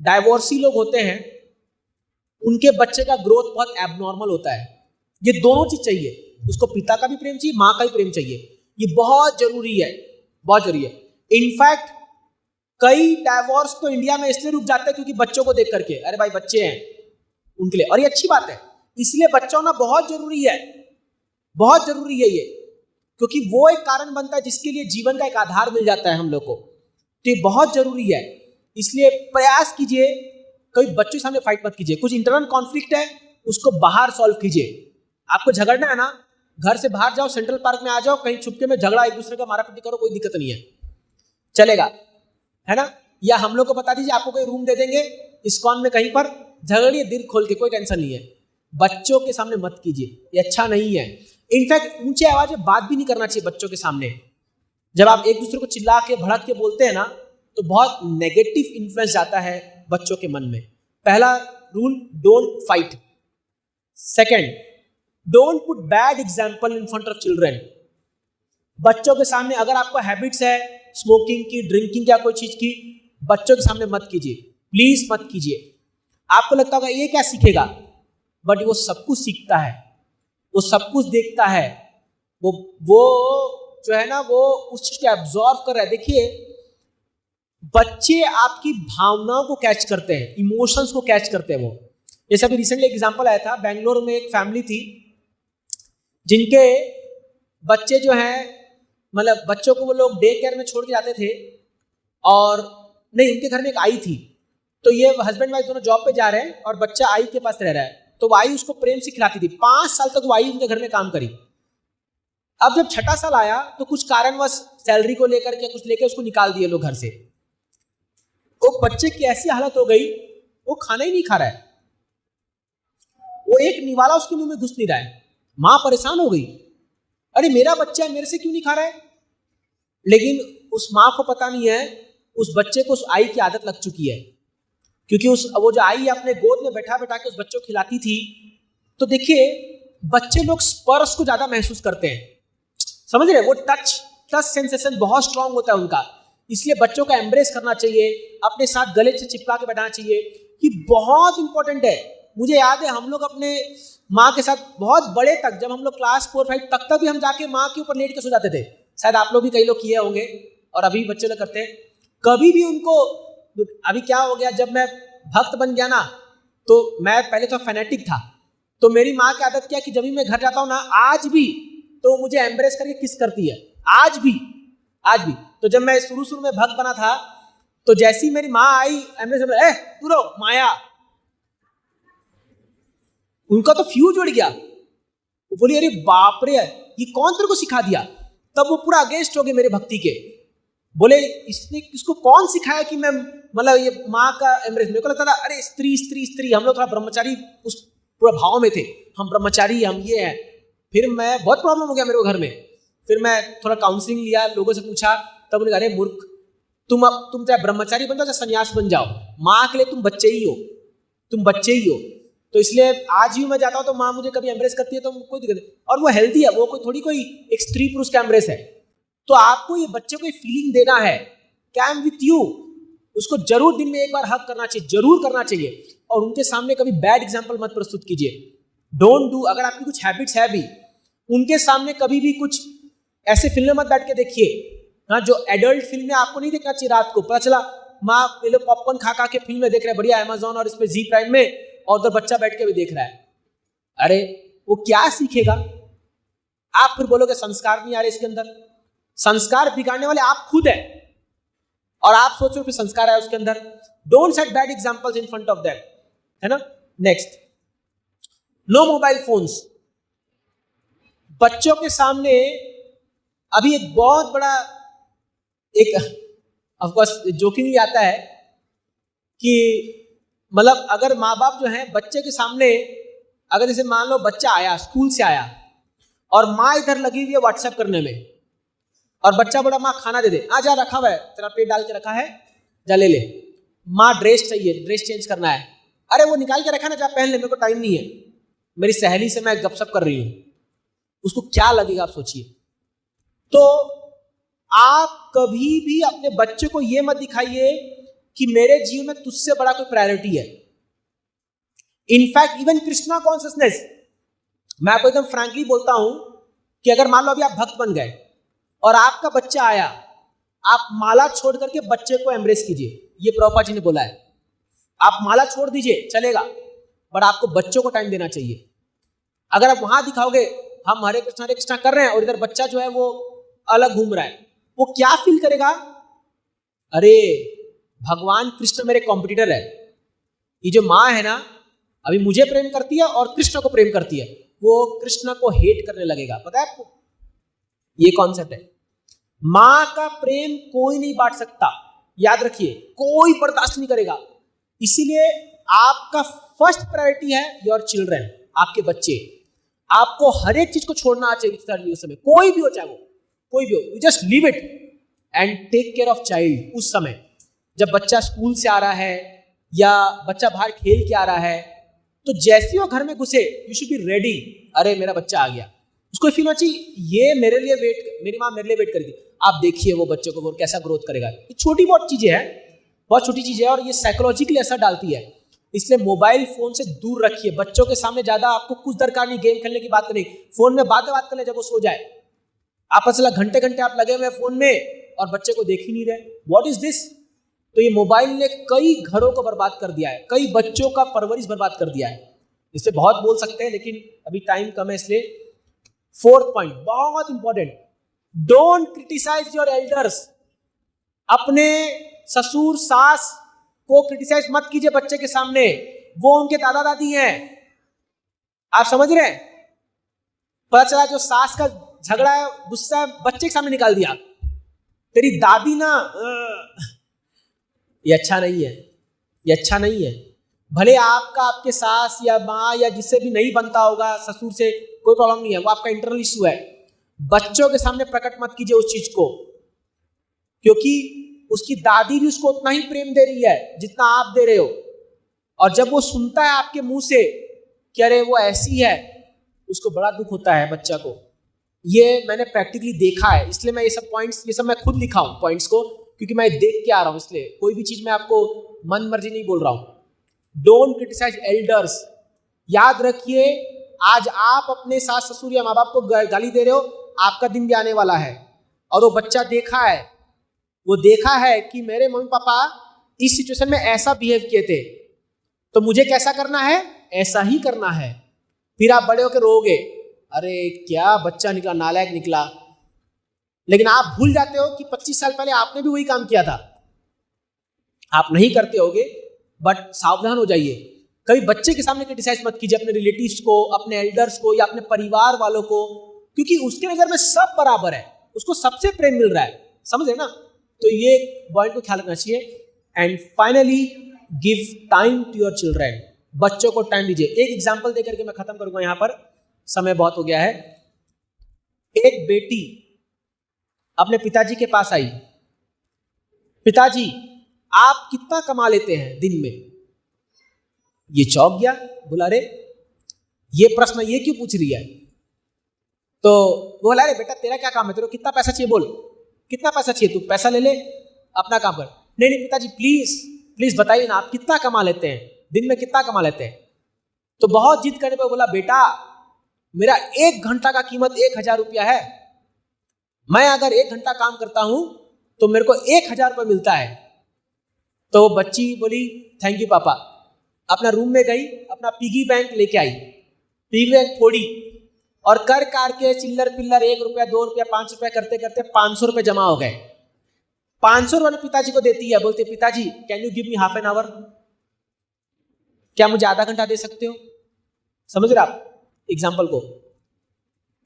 डाइवोर्सी लोग होते हैं उनके बच्चे का ग्रोथ बहुत एबनॉर्मल होता है। ये दोनों चीज चाहिए, उसको पिता का भी प्रेम चाहिए, माँ का भी प्रेम चाहिए। ये बहुत जरूरी है, बहुत जरूरी है। इनफैक्ट कई डाइवोर्स तो इंडिया में इसलिए रुक जाते हैं क्योंकि बच्चों को देख करके, अरे भाई बच्चे हैं उनके लिए, और ये अच्छी बात है। इसलिए बच्चा होना बहुत जरूरी है, बहुत जरूरी है ये, क्योंकि वो एक कारण बनता है जिसके लिए जीवन का एक आधार मिल जाता है हम लोग को। तो ये बहुत जरूरी है। इसलिए प्रयास कीजिए, कभी बच्चों के सामने फाइट मत कीजिए। कुछ इंटरनल कॉन्फ्लिक्ट है उसको बाहर सॉल्व कीजिए। आपको झगड़ना है ना, घर से बाहर जाओ, सेंट्रल पार्क में आ जाओ, कहीं छुपके में झगड़ा, एक दूसरे का मारा पिटी करो, कोई दिक्कत नहीं है, चलेगा, है ना? या हम लोग को बता दीजिए, आपको कोई रूम दे देंगे इस्कॉन में कहीं पर, झगड़िए दिल खोल के, कोई टेंशन नहीं है। बच्चों के सामने मत कीजिए, ये अच्छा नहीं है। इनफैक्ट ऊंचे आवाज में बात भी नहीं करना चाहिए बच्चों के सामने। जब आप एक दूसरे को चिल्ला के भड़क के बोलते हैं ना तो बहुत नेगेटिव इन्फ्लुएंस जाता है बच्चों के मन में। पहला rule, don't fight. Second, don't put bad example in front of children. बच्चों के सामने अगर आपको हैबिट्स है स्मोकिंग की, ड्रिंकिंग या कोई चीज की, बच्चों के सामने मत कीजिए, प्लीज मत कीजिए। आपको लगता होगा ये क्या सीखेगा, बट वो सब कुछ सीखता है, वो सब कुछ देखता है, वो जो है ना वो उस चीज को एब्जॉर्व कर रहा है। देखिए बच्चे आपकी भावनाओं को कैच करते हैं, इमोशंस को कैच करते हैं वो। जैसे अभी रिसेंटली एग्जांपल आया था, बेंगलोर में एक फैमिली थी जिनके बच्चे जो हैं, मतलब बच्चों को वो लोग डे केयर में छोड़ के जाते थे, और नहीं, उनके घर में एक आई थी। तो ये हस्बैंड वाइफ दोनों जॉब पे जा रहे हैं और बच्चा आई के पास रह रहा है, तो वो आई उसको प्रेम से खिलाती थी। 5 साल तक वो आई उनके घर में काम करी। अब जब 6ठा साल आया तो कुछ कारणवश सैलरी को लेकर के कुछ लेकर उसको निकाल दिए लोग घर से। वो बच्चे की ऐसी हालत हो गई, वो खाना ही नहीं खा रहा है, वो एक निवाला उसके मुंह में घुस नहीं रहा है। माँ परेशान हो गई, अरे मेरा बच्चा है, मेरे से क्यों नहीं खा रहा है? लेकिन उस माँ को पता नहीं है उस बच्चे को उस आई की आदत लग चुकी है, क्योंकि वो जो आई अपने गोद में बैठा बैठा के उस बच्चे को खिलाती थी। तो देखिए बच्चे लोग स्पर्श को ज्यादा महसूस करते हैं, समझ रहे? वो टच टच सेंसेशन बहुत स्ट्रांग होता है उनका, इसलिए बच्चों का एम्ब्रेस करना चाहिए, अपने साथ गले से चिपका के बैठाना चाहिए, कि बहुत इंपॉर्टेंट है। मुझे याद है हम लोग अपने माँ के साथ बहुत बड़े तक, जब हम लोग क्लास 4-5 तक भी हम जाके माँ के ऊपर लेट के सो जाते थे। शायद आप लोग भी कई लोग किए होंगे और अभी बच्चे लोग करते हैं। कभी भी उनको, अभी क्या हो गया, जब मैं भक्त बन गया ना, तो मैं पहले तो फैनेटिक था, तो मेरी माँ की आदत क्या कि जब भी मैं घर जाता हूँ ना, आज भी तो मुझे एम्ब्रेस करके किस करती है, आज भी। तो जब मैं शुरू में भक्त बना था, तो जैसी मेरी माँ आई एम्ब्रेस में, तू रो माया, उनका तो फ्यूज उड़ गया। वो बोली अरे बाप रे, ये कौन तेरे को सिखा दिया? तब वो पूरा अगेंस्ट हो गए मेरे भक्ति के। बोले इसको कौन सिखाया कि मैं मतलब ये माँ का एम्ब्रेस। मेरे को लगता था अरे स्त्री, हम लोग थोड़ा ब्रह्मचारी उस पूरा भाव में थे, हम ब्रह्मचारी, हम ये हैं। फिर मैं बहुत प्रॉब्लम हो गया मेरे को घर में। फिर मैं थोड़ा काउंसलिंग लिया, लोगों से पूछा, तब उन्होंने कहा अरे मूर्ख, तुम चाहे ब्रह्मचारी बन जाओ चाहे सन्यास बन जाओ, माँ के लिए तुम बच्चे ही हो। तो इसलिए आज भी मैं जाता हूँ तो माँ मुझे कभी एम्ब्रेस करती है तो कोई दिक्कत नहीं, और वो हेल्दी है, वो कोई एक स्त्री पुरुष का एम्ब्रेस है। तो आपको ये बच्चे को फीलिंग देना है कि आई एम विथ यू, उसको जरूर दिन में एक बार हक करना चाहिए, जरूर करना चाहिए। और उनके सामने कभी बैड एग्जाम्पल मत प्रस्तुत कीजिए, डोंट डू। अगर आपकी कुछ हैबिट्स है भी, उनके सामने कभी भी कुछ ऐसे फिल्में मत बैठ के देखिए, हाँ, जो एडल्ट फिल्में आपको नहीं देखना चाहिए। रात को पता चला माँ ये लोग पॉपकॉर्न खा के फिल्में देख रहे हैं बढ़िया अमेजोन और इसमें जी प्राइम में, और उधर बच्चा बैठ के भी देख रहा है। अरे वो क्या सीखेगा? आप फिर बोलोगे संस्कार नहीं आ रहे इसके अंदर। संस्कार बिगाड़ने वाले आप खुद है, और आप सोचो कि संस्कार है उसके अंदर। Don't set bad examples in front of them, है ना। Next, no mobile phones. बच्चों के सामने अभी एक बहुत बड़ा एक ऑफ कोर्स जोकिंग आता है कि मतलब अगर माँ बाप जो है बच्चे के सामने, अगर जैसे मान लो बच्चा आया स्कूल से आया और माँ इधर लगी हुई है व्हाट्सएप करने में, और बच्चा बोला माँ खाना दे दे, आ जा रखा हुआ है तेरा प्लेट डाल के रखा है, जा ले ले। माँ ड्रेस चाहिए, ड्रेस चेंज करना है, अरे वो निकाल के रखा ना, जा पहन ले, मेरे को टाइम नहीं है, मेरी सहेली से मैं गपशप कर रही हूँ। उसको क्या लगेगा आप सोचिए। तो आप कभी भी अपने बच्चे को ये मत दिखाइए कि मेरे जीवन में तुझसे बड़ा कोई प्रायोरिटी है। इनफैक्ट इवन कृष्णा कॉन्शियसनेस, मैं आपको एकदम फ्रैंकली बोलता हूं कि अगर मान लो अभी आप भक्त बन गए और आपका बच्चा आया, आप माला छोड़ करके बच्चे को एम्ब्रेस कीजिए। ये प्रभुपाद जी ने बोला है, आप माला छोड़ दीजिए चलेगा, बट आपको बच्चों को टाइम देना चाहिए। अगर आप वहां दिखाओगे हम हरे कृष्णा कर रहे हैं और इधर बच्चा जो है वो अलग घूम रहा है, वो क्या फील करेगा? अरे भगवान कृष्ण मेरे कॉम्पिटिटर है, ये जो माँ है ना अभी मुझे प्रेम करती है और कृष्ण को प्रेम करती है, वो कृष्ण को हेट करने लगेगा। पता है आपको, ये कॉन्सेप्ट है। माँ का प्रेम कोई नहीं बांट सकता, याद रखिए, कोई बर्दाश्त नहीं करेगा। इसीलिए आपका फर्स्ट प्रायोरिटी है योर चिल्ड्रन, आपके बच्चे। आपको हर एक चीज को छोड़ना चाहिए उस समय, कोई भी हो, चाहे वो कोई भी हो, you just leave it and take care of child. उस समय जब बच्चा स्कूल से आ रहा है या बच्चा बाहर खेल के आ रहा है, तो जैसे वो घर में घुसे यू शुड बी रेडी। अरे मेरा बच्चा आ गया, उसको फील होना चाहिए ये मेरे लिए मेरी माँ मेरे लिए वेट करेगी। आप देखिए वो बच्चे को वो कैसा ग्रोथ करेगा। ये छोटी बहुत चीजें हैं, बहुत छोटी चीजें हैं, और ये साइकोलॉजिकली असर डालती है। इसलिए मोबाइल फोन से दूर रखिए। बच्चों के सामने ज्यादा आपको कुछ दरकार नहीं, गेम खेलने की बात नहीं, फोन में बात कर ले जब वो सो जाए। आप असला घंटे घंटे आप लगे हुए फोन में और बच्चे को देख ही नहीं रहे। What is this? तो ये मोबाइल ने कई घरों को बर्बाद कर दिया है, कई बच्चों का परवरिश बर्बाद कर दिया है। इससे बहुत बोल सकते हैं लेकिन अभी टाइम कम है, इसलिए फोर्थ पॉइंट बहुत important, don't criticise your elders. अपने ससुर सास को क्रिटिसाइज मत कीजिए बच्चे के सामने, वो उनके दादा दादी हैं। आप समझ रहे हैं? पता चला जो सास का झगड़ा है, गुस्सा है, बच्चे के सामने निकाल दिया, तेरी दादी ना, ये अच्छा नहीं है, ये अच्छा नहीं है। भले आपका आपके सास या माँ या जिससे भी नहीं बनता होगा, ससुर से कोई प्रॉब्लम नहीं है, वो आपका इंटरनल इश्यू है। बच्चों के सामने प्रकट मत कीजिए उस चीज को, क्योंकि उसकी दादी भी उसको उतना ही प्रेम दे रही है जितना आप दे रहे हो। और जब वो सुनता है आपके मुंह से कि अरे वो ऐसी है, उसको बड़ा दुख होता है बच्चा को। ये मैंने प्रैक्टिकली देखा है, इसलिए मैं ये सब पॉइंट्स, ये सब मैं खुद लिखा हूँ पॉइंट्स को, क्योंकि मैं देख के आ रहा हूँ, इसलिए कोई भी चीज मैं आपको मन मर्जी नहीं बोल रहा हूँ। Don't criticise elders. याद रखिए, आज आप अपने सास ससुर या माँ बाप को गाली दे रहे हो, आपका दिन भी आने वाला है। और वो बच्चा देखा है कि मेरे मम्मी पापा इस सिचुएशन में ऐसा बिहेव किए थे, तो मुझे कैसा करना है, ऐसा ही करना है। फिर आप बड़े होकर रोओगे, अरे क्या बच्चा निकला, नालायक निकला। लेकिन आप भूल जाते हो कि 25 साल पहले आपने भी वही काम किया था। आप नहीं करते होगे, बट सावधान हो जाइए। कभी बच्चे के सामने क्रिटिसाइज मत कीजिए अपने रिलेटिव्स को, अपने एल्डर्स को या अपने परिवार वालों को, क्योंकि उसके नजर में सब बराबर है, उसको सबसे प्रेम मिल रहा है, समझ रहे ना। तो ये पॉइंट को ख्याल रखना चाहिए। And finally, give time to your children. बच्चों को टाइम दीजिए। एक एग्जांपल देकर के मैं खत्म करूंगा, यहां पर समय बहुत हो गया है। एक बेटी अपने पिताजी के पास आई, पिताजी आप कितना कमा लेते हैं दिन में? ये चौंक गया, बोला अरे ये प्रश्न ये क्यों पूछ रही है? तो बोला अरे बेटा तेरा क्या काम है, तेरे को कितना पैसा चाहिए, बोल कितना पैसा चाहिए, तू पैसा ले ले, अपना काम कर। नहीं नहीं पिताजी प्लीज प्लीज बताइए ना, आप कितना कमा लेते हैं दिन में, कितना कमा लेते हैं? तो बहुत जिद करने पर बोला, बेटा मेरा 1 घंटा का कीमत 1000 रुपया है। मैं अगर 1 घंटा काम करता हूं तो मेरे को 1000 रुपये मिलता है। तो बच्ची बोली थैंक यू पापा। अपना रूम में गई, अपना पिगी बैंक लेके आई, पिगी बैंक फोड़ी और कर के चिल्लर पिल्लर 1 रुपया 2 रुपया 5 रुपया करते करते 500 रुपये जमा हो गए। 500 रुपये पिताजी को देती है, बोलते पिताजी can you give me half an hour, क्या मुझे आधा घंटा दे सकते हो? समझ रहे आप एग्जाम्पल को?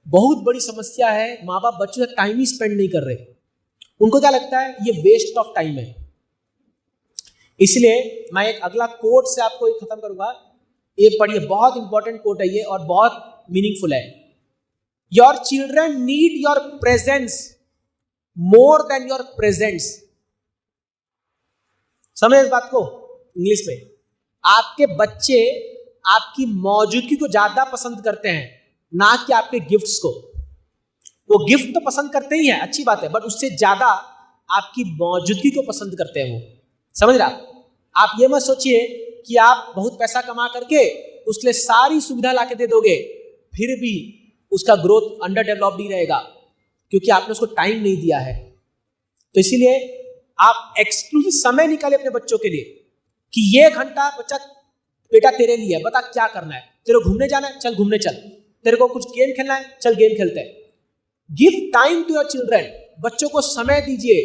बहुत बड़ी समस्या है, माँ बाप बच्चों से टाइम ही स्पेंड नहीं कर रहे। उनको क्या लगता है ये वेस्ट ऑफ टाइम है। इसलिए मैं एक अगला कोट से आपको खत्म करूंगा, ये पढ़िए, बहुत इंपॉर्टेंट कोट है ये और बहुत मीनिंगफुल है। Your children need your presence more than your presents. समझे इस बात को इंग्लिश में? आपके बच्चे आपकी मौजूदगी को ज्यादा पसंद करते हैं, ना कि आपके गिफ्ट्स को। वो गिफ्ट तो पसंद करते ही हैं, अच्छी बात है, बट उससे ज्यादा आपकी मौजूदगी को पसंद करते हैं वो। समझ रहा? आप ये मत सोचिए कि आप बहुत पैसा कमा करके उसके लिए सारी सुविधा लाके दे दोगे, फिर भी उसका ग्रोथ अंडर डेवलप्ड ही रहेगा, क्योंकि आपने उसको टाइम नहीं दिया है। तो इसीलिए आप एक्सक्लूसिव समय निकाले अपने बच्चों के लिए कि ये घंटा बच्चा बेटा तेरे लिए है, बता क्या करना है। तेरे को घूमने जाना है, चल घूमने चल। तेरे को कुछ गेम खेलना है, चल गेम खेलते हैं। Give time to your children. बच्चों को समय दीजिए।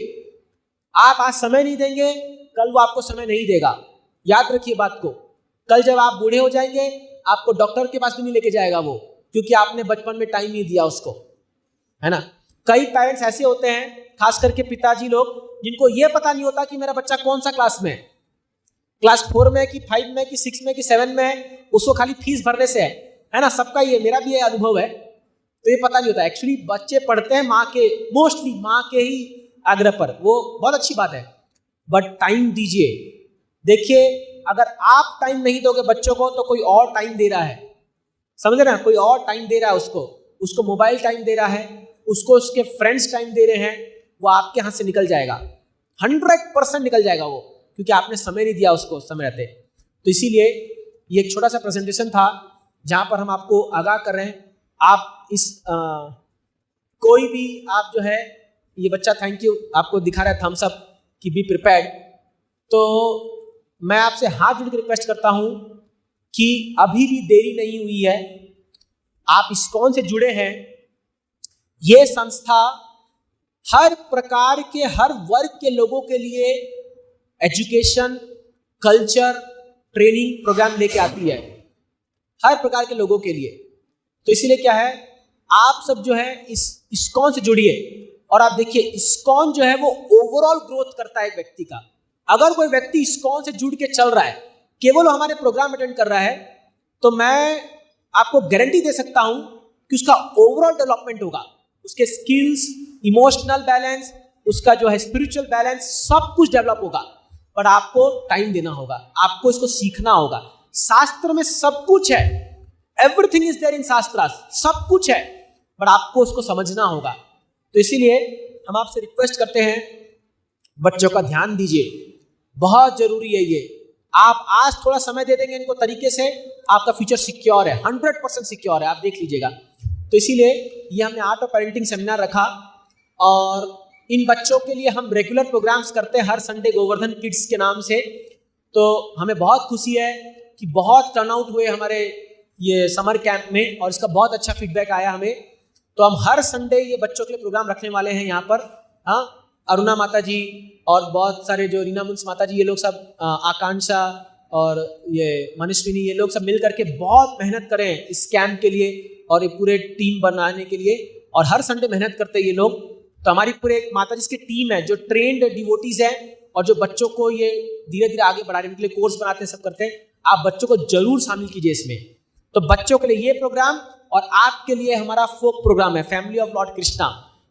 आप आज समय नहीं देंगे, कल वो आपको समय नहीं देगा। याद रखिए बात को। कल जब आप बूढ़े हो जाएंगे, आपको डॉक्टर के पास भी नहीं लेके जाएगा वो, क्योंकि आपने बचपन में टाइम नहीं दिया उसको, है ना। कई पेरेंट्स ऐसे होते हैं, खास करके पिताजी लोग, जिनको ये पता नहीं होता कि मेरा बच्चा कौन सा क्लास में है, क्लास 4 में कि 5 में कि 6 में कि 7 में है, उसको खाली फीस भरने से है ना। सबका ये, मेरा भी ये अनुभव है। तो ये पता नहीं होता एक्चुअली बच्चे पढ़ते हैं माँ के, मोस्टली माँ के ही आग्रह पर, वो बहुत अच्छी बात है, बट टाइम दीजिए। देखिए अगर आप टाइम नहीं दोगे बच्चों को तो कोई और टाइम दे रहा है, समझ रहे हैं? कोई और टाइम दे रहा है उसको मोबाइल टाइम दे रहा है, उसको उसके फ्रेंड्स टाइम दे रहे हैं, वो आपके हाथ से निकल जाएगा, 100% निकल जाएगा वो, क्योंकि आपने समय नहीं दिया उसको समय रहते। तो इसीलिए ये एक छोटा सा प्रेजेंटेशन था जहां पर हम आपको आगाह कर रहे हैं। आप इस कोई भी आप जो है, ये बच्चा थैंक यू आपको दिखा रहा है थम्स अप कि बी प्रिपेयर्ड। तो मैं आपसे हाथ जोड़ के रिक्वेस्ट करता हूं कि अभी भी देरी नहीं हुई है, आप इस्कॉन से जुड़े हैं। ये संस्था हर प्रकार के, हर वर्ग के लोगों के लिए एजुकेशन, कल्चर, ट्रेनिंग प्रोग्राम लेके आती है, हर प्रकार के लोगों के लिए। तो इसीलिए क्या है, आप सब जो है इस इस्कॉन से जुड़िए और आप देखिए इस्कॉन जो है वो ओवरऑल ग्रोथ करता है एक व्यक्ति का। अगर कोई व्यक्ति इस्कॉन से जुड़ के चल रहा है, केवल हमारे प्रोग्राम अटेंड कर रहा है, तो मैं आपको गारंटी दे सकता हूं कि उसका ओवरऑल डेवलपमेंट होगा, उसके स्किल्स, इमोशनल बैलेंस, उसका जो है स्पिरिचुअल बैलेंस, सब कुछ डेवलप होगा। पर आपको टाइम देना होगा, आपको इसको सीखना होगा। शास्त्र में सब कुछ है, everything is there in shastras, सब कुछ है, बट आपको उसको समझना होगा। तो इसीलिए हम आपसे रिक्वेस्ट करते हैं, बच्चों का ध्यान दीजिए, बहुत जरूरी है ये। आप आज थोड़ा समय दे देंगे इनको तरीके से, आपका फ्यूचर सिक्योर है, 100% सिक्योर है, आप देख लीजिएगा। तो इसीलिए ये हमने आर्ट ऑफ पेरेंटिंग सेमिनार रखा, और इन बच्चों के लिए हम रेगुलर प्रोग्राम्स करते हैं हर संडे गोवर्धन किड्स के नाम से। तो हमें बहुत खुशी है कि बहुत टर्नआउट हुए हमारे ये समर कैंप में, और इसका बहुत अच्छा फीडबैक आया हमें। तो हम हर संडे ये बच्चों के लिए प्रोग्राम रखने वाले हैं यहाँ पर। हाँ, अरुणा माता जी और बहुत सारे जो रीना मुंस माता जी, ये लोग सब, आकांक्षा और ये मनस्विनी, ये लोग सब मिल करके बहुत मेहनत करें इस कैंप के लिए और ये पूरे टीम बनाने के लिए, और हर संडे मेहनत करते हैं ये लोग। तो हमारी पूरे माता जी की टीम है जो ट्रेंड डिवोटीज है, और जो बच्चों को ये धीरे धीरे आगे बढ़ाने के लिए कोर्स बनाते हैं, सब करते हैं। आप बच्चों को जरूर शामिल कीजिए इसमें। तो बच्चों के लिए ये प्रोग्राम, और आपके लिए हमारा फोक प्रोग्राम है फैमिली ऑफ लॉर्ड कृष्णा,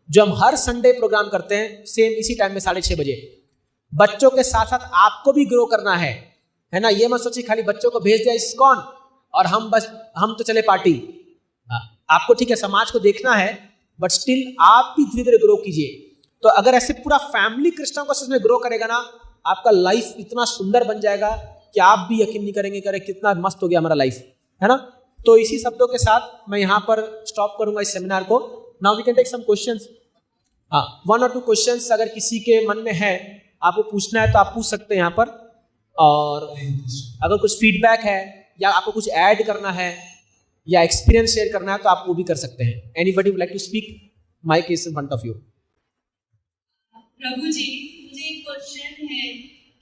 जो हम हर संडे प्रोग्राम करते हैं सेम इसी टाइम में 6:30 बजे। बच्चों के साथ साथ आपको भी ग्रो करना है ना। ये मत सोचिए खाली बच्चों को भेज दिया इस्कॉन और हम तो चले पार्टी। आपको ठीक है समाज को देखना है, बट स्टिल आप भी धीरे धीरे ग्रो कीजिए। तो अगर ऐसे पूरा फैमिली कृष्णा को में ग्रो करेगा ना, आपका लाइफ इतना सुंदर बन जाएगा कि आप भी यकीन नहीं करेंगे, करे कितना मस्त हो गया हमारा लाइफ, है ना। तो इसी शब्दों के साथ मैं यहाँ पर स्टॉप करूंगा इस सेमिनार को। Now we can take some questions. 1 और 2 क्वेश्चंस अगर किसी के मन में है, आपको पूछना है तो आप पूछ सकते हैं यहाँ पर। और अगर कुछ फीडबैक है या आपको कुछ ऐड करना है या एक्सपीरियंस शेयर करना है तो आप वो भी कर सकते हैं। Anybody would like to speak? Mike is in front of you.
Prabhu ji, मुझे एक क्वेश्चन है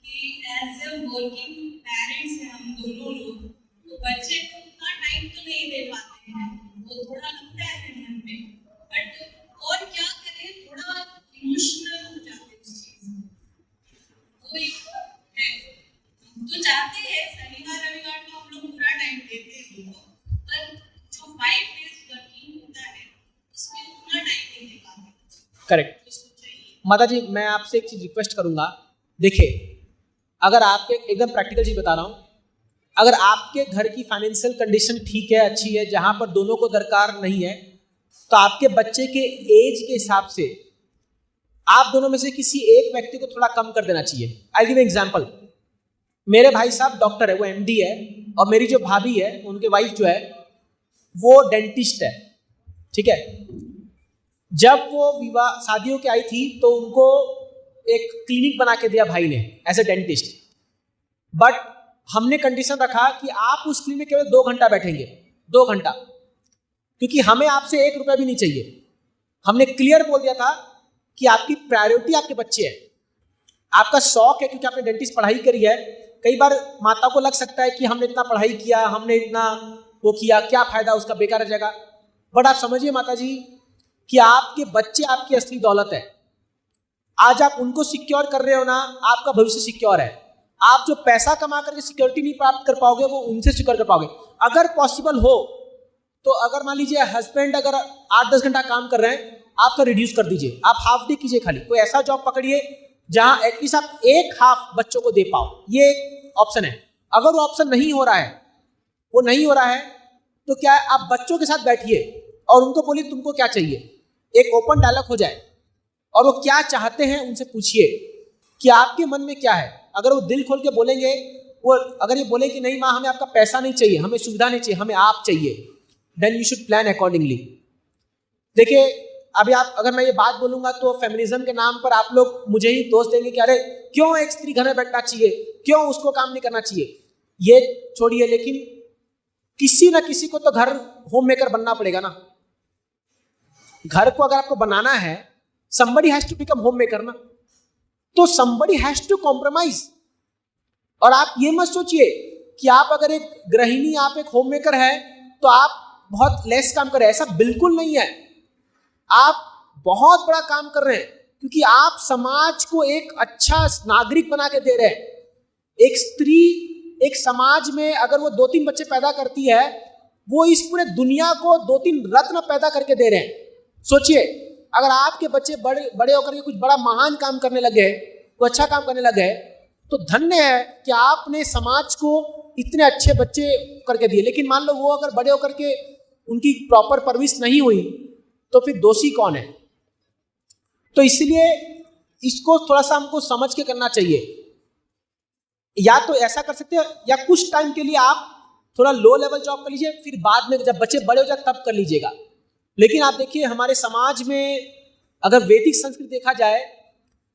कि एज ए वर्किंग पेरेंट्स हैं हम दोनों लोग, तो बच्चे को उतना टाइम तो नहीं दे पाते हैं, वो थोड़ा लगता है मन में, बट और क्या करें, थोड़ा इमोशनल हो जाते हैं उस चीज में। वो एक है, तो चाहते हैं शनिवार रविवार को हम लोग पूरा टाइम देते हैं उनको, पर जो 5 days वर्किंग होता है उसमें उतना टाइम नहीं दे पाते।
करेक्ट। माता जी, मैं आपसे एक चीज रिक्वेस्ट करूंगा। देखिए, अगर आपके एकदम प्रैक्टिकल चीज बता रहा हूं, अगर आपके घर की फाइनेंशियल कंडीशन ठीक है, अच्छी है, जहां पर दोनों को दरकार नहीं है, तो आपके बच्चे के एज के हिसाब से आप दोनों में से किसी एक व्यक्ति को थोड़ा कम कर देना चाहिए। I give example. मेरे भाई साहब डॉक्टर है, वो MD है, और मेरी जो भाभी है, उनके वाइफ जो है वो डेंटिस्ट है, ठीक है। जब वो विवाह शादियों के आई थी तो उनको एक क्लिनिक बना के दिया भाई ने एज ए डेंटिस्ट, बट हमने कंडीशन रखा कि आप उस क्लिनिक में केवल 2 घंटा बैठेंगे, 2 घंटा, क्योंकि हमें आपसे 1 रुपया भी नहीं चाहिए। हमने क्लियर बोल दिया था कि आपकी प्रायोरिटी आपके बच्चे हैं, आपका शौक है, क्योंकि आपने डेंटिस्ट पढ़ाई करी है। कई बार माता को लग सकता है कि हमने इतना पढ़ाई किया, हमने इतना वो किया, क्या फायदा उसका, बेकार रह जाएगा। बट आप समझिए माता जी कि आपके बच्चे आपकी असली दौलत है। आज आप उनको सिक्योर कर रहे हो ना, आपका भविष्य सिक्योर है। आप जो पैसा कमा करके सिक्योरिटी नहीं प्राप्त कर पाओगे, वो उनसे सिक्योर कर पाओगे। अगर पॉसिबल हो तो अगर मान लीजिए हस्बैंड अगर 8-10 घंटा काम कर रहे हैं, आप तो रिड्यूस कर दीजिए, आप हाफ डे कीजिए। खाली कोई ऐसा जॉब पकड़िए जहां एटलीस्ट आप 1 हाफ बच्चों को दे पाओ। ये एक ऑप्शन है। अगर वो ऑप्शन नहीं हो रहा है, वो नहीं हो रहा है, तो क्या है, आप बच्चों के साथ बैठिए और उनको बोलिए तुमको क्या चाहिए। एक ओपन डायलॉग हो जाए और वो क्या चाहते हैं उनसे पूछिए कि आपके मन में क्या है। अगर वो दिल खोल के बोलेंगे, वो अगर ये बोले कि नहीं माँ, हमें आपका पैसा नहीं चाहिए, हमें सुविधा नहीं चाहिए, हमें आप चाहिए, then you should plan accordingly. देखिए, अभी आप अगर मैं ये बात बोलूंगा तो फेमिनिज्म के नाम पर आप लोग मुझे ही दोष देंगे कि अरे क्यों एक स्त्री घर में बैठना चाहिए, क्यों उसको काम नहीं करना चाहिए। ये छोड़िए, लेकिन किसी ना किसी को तो घर होम मेकर बनना पड़ेगा ना। घर को अगर आपको बनाना है, somebody has to become homemaker ना, तो somebody has to compromise। और आप ये मत सोचिए कि आप अगर एक गृहिणी, आप एक होममेकर है तो आप बहुत लेस काम कर रहे हैं, ऐसा बिल्कुल नहीं है। आप बहुत बड़ा काम कर रहे हैं, क्योंकि आप समाज को एक अच्छा नागरिक बना के दे रहे हैं। एक स्त्री एक समाज में अगर वो 2-3 बच्चे पैदा करती है, वो इस पूरे दुनिया को 2-3 रत्न पैदा करके दे रहे हैं। सोचिए, अगर आपके बच्चे बड़े होकर के कुछ बड़ा महान काम करने लगे, कोई अच्छा काम करने लगे, तो धन्य है कि आपने समाज को इतने अच्छे बच्चे करके दिए। लेकिन मान लो वो अगर बड़े होकर के उनकी प्रॉपर परवरिश नहीं हुई, तो फिर दोषी कौन है? तो इसलिए इसको थोड़ा सा हमको समझ के करना चाहिए। या तो ऐसा कर सकते हैं, या कुछ टाइम के लिए आप थोड़ा लो लेवल जॉब कर लीजिए, फिर बाद में जब बच्चे बड़े हो जाए तब कर लीजिएगा। लेकिन आप देखिए हमारे समाज में अगर वैदिक संस्कृति देखा जाए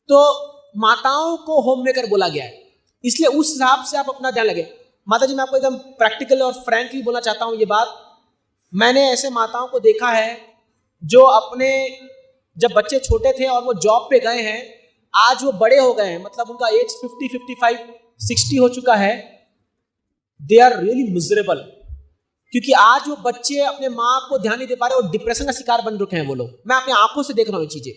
तो माताओं को होम मेकर बोला गया है, इसलिए उस हिसाब से आप अपना ध्यान लगे। माता जी, मैं आपको एकदम प्रैक्टिकल और फ्रैंकली बोलना चाहता हूँ ये बात। मैंने ऐसे माताओं को देखा है जो अपने जब बच्चे छोटे थे और वो जॉब पे गए हैं, आज वो बड़े हो गए हैं, मतलब उनका एज 50, 55, 60 हो चुका है। दे आर रियली मिजरेबल, क्योंकि आज वो बच्चे अपने माँ को ध्यान नहीं दे पा रहे और डिप्रेशन का शिकार बन रखे हैं वो लोग। मैं अपनी आंखों से देख रहा हूँ ये चीजें।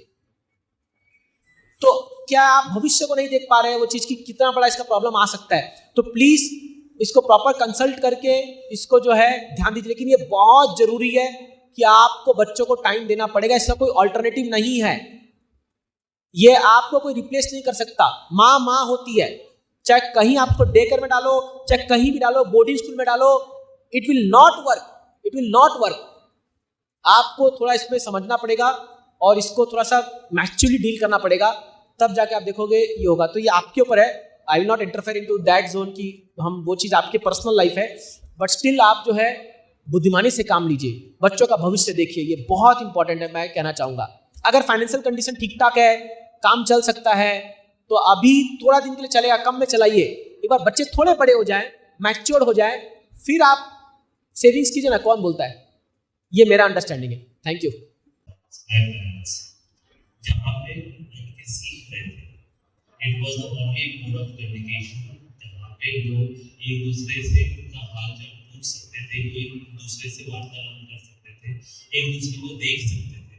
तो क्या आप भविष्य को नहीं देख पा रहे हैं वो चीज की कितना बड़ा इसका प्रॉब्लम आ सकता है? तो प्लीज इसको प्रॉपर कंसल्ट करके इसको जो है ध्यान दीजिए। लेकिन ये बहुत जरूरी है कि आपको बच्चों को टाइम देना पड़ेगा, इसका कोई ऑल्टरनेटिव नहीं है। ये आपको कोई रिप्लेस नहीं कर सकता। माँ माँ होती है, चाहे कहीं आपको डे केयर में डालो, चाहे कहीं भी डालो, बोर्डिंग स्कूल में डालो, it will not work, it will not work. आपको थोड़ा इसमें समझना पड़ेगा और इसको थोड़ा सा मैच्योरली डील करना पड़ेगा, तब जाके आप देखोगे ये होगा। तो ये आपके ऊपर है, I will not interfere into that zone की हम वो चीज़ आपकी पर्सनल लाइफ है, बट स्टिल आप जो है बुद्धिमानी से काम लीजिए, बच्चों का भविष्य देखिए, ये बहुत इंपॉर्टेंट है। मैं कहना चाहूँगा अगर फाइनेंशियल कंडीशन ठीक ठाक है, काम चल सकता है, तो अभी थोड़ा दिन के लिए चलेगा, कम में चलाइए। एक बार बच्चे थोड़े बड़े हो जाएं, मैच्योर हो जाएं, फिर आप सेविंग्स कीजिए ना, कौन बोलता है? ये मेरा अंडरस्टैंडिंग है। Thank you.
जहाँ पे लड़के सीख रहे थे, it was the only mode of communication, जहाँ पे लोग एक दूसरे से उनका हाल चाल पूछ सकते थे, एक दूसरे से वार्तालाप कर सकते थे, एक दूसरे को देख सकते थे।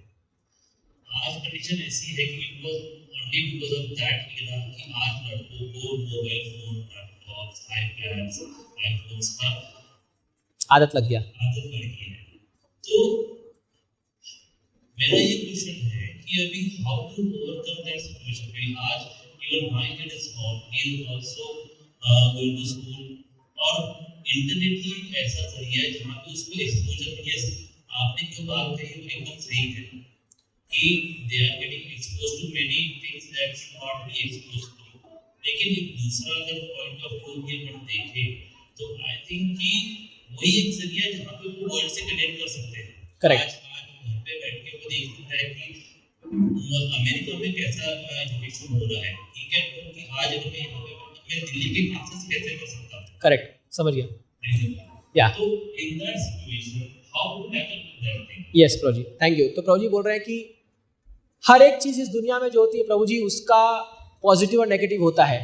आज कंडीशन ऐसी है कि it was only because of that कि आज लड़कों को mobile phone, laptops, iPads, iPhones का
आदत लग गया,
आदत लग गई है। तो मेरा ये क्वेश्चन है कि अभी how to overcome that situation? भाई आज even my kid is small, he is also going to school, और इंटरनेट ही एक ऐसा जरिया है जहाँ पे उसको एक्सपोजर, यस आपने जो बात कही वो एकदम सही है कि they are getting expose to many things that should not be expose to. लेकिन एक दूसरा अगर पॉइंट ऑफ व्यू ये अपन देखें तो आई थिंक कि वही एक जरिया है जहाँ पे वो वर्ल्ड से कनेक्ट कर सकते हैं।
करेक्ट।
आज घर पे बैठ के वो देख सकता है कि अमेरिका में कैसा एजुकेशन हो रहा है, ठीक है, तो कि आज अगर मैं यहाँ पे मैं दिल्ली के क्लासेस कैसे कर सकता हूँ?
करेक्ट, समझ गया। या
तो in that situation how to tackle that thing?
Yes Prabhu ji, thank you. तो प्रभु जी बोल रहे हैं कि हर एक चीज इस दुनिया में जो होती है प्रभु जी, उसका पॉजिटिव और नेगेटिव होता है।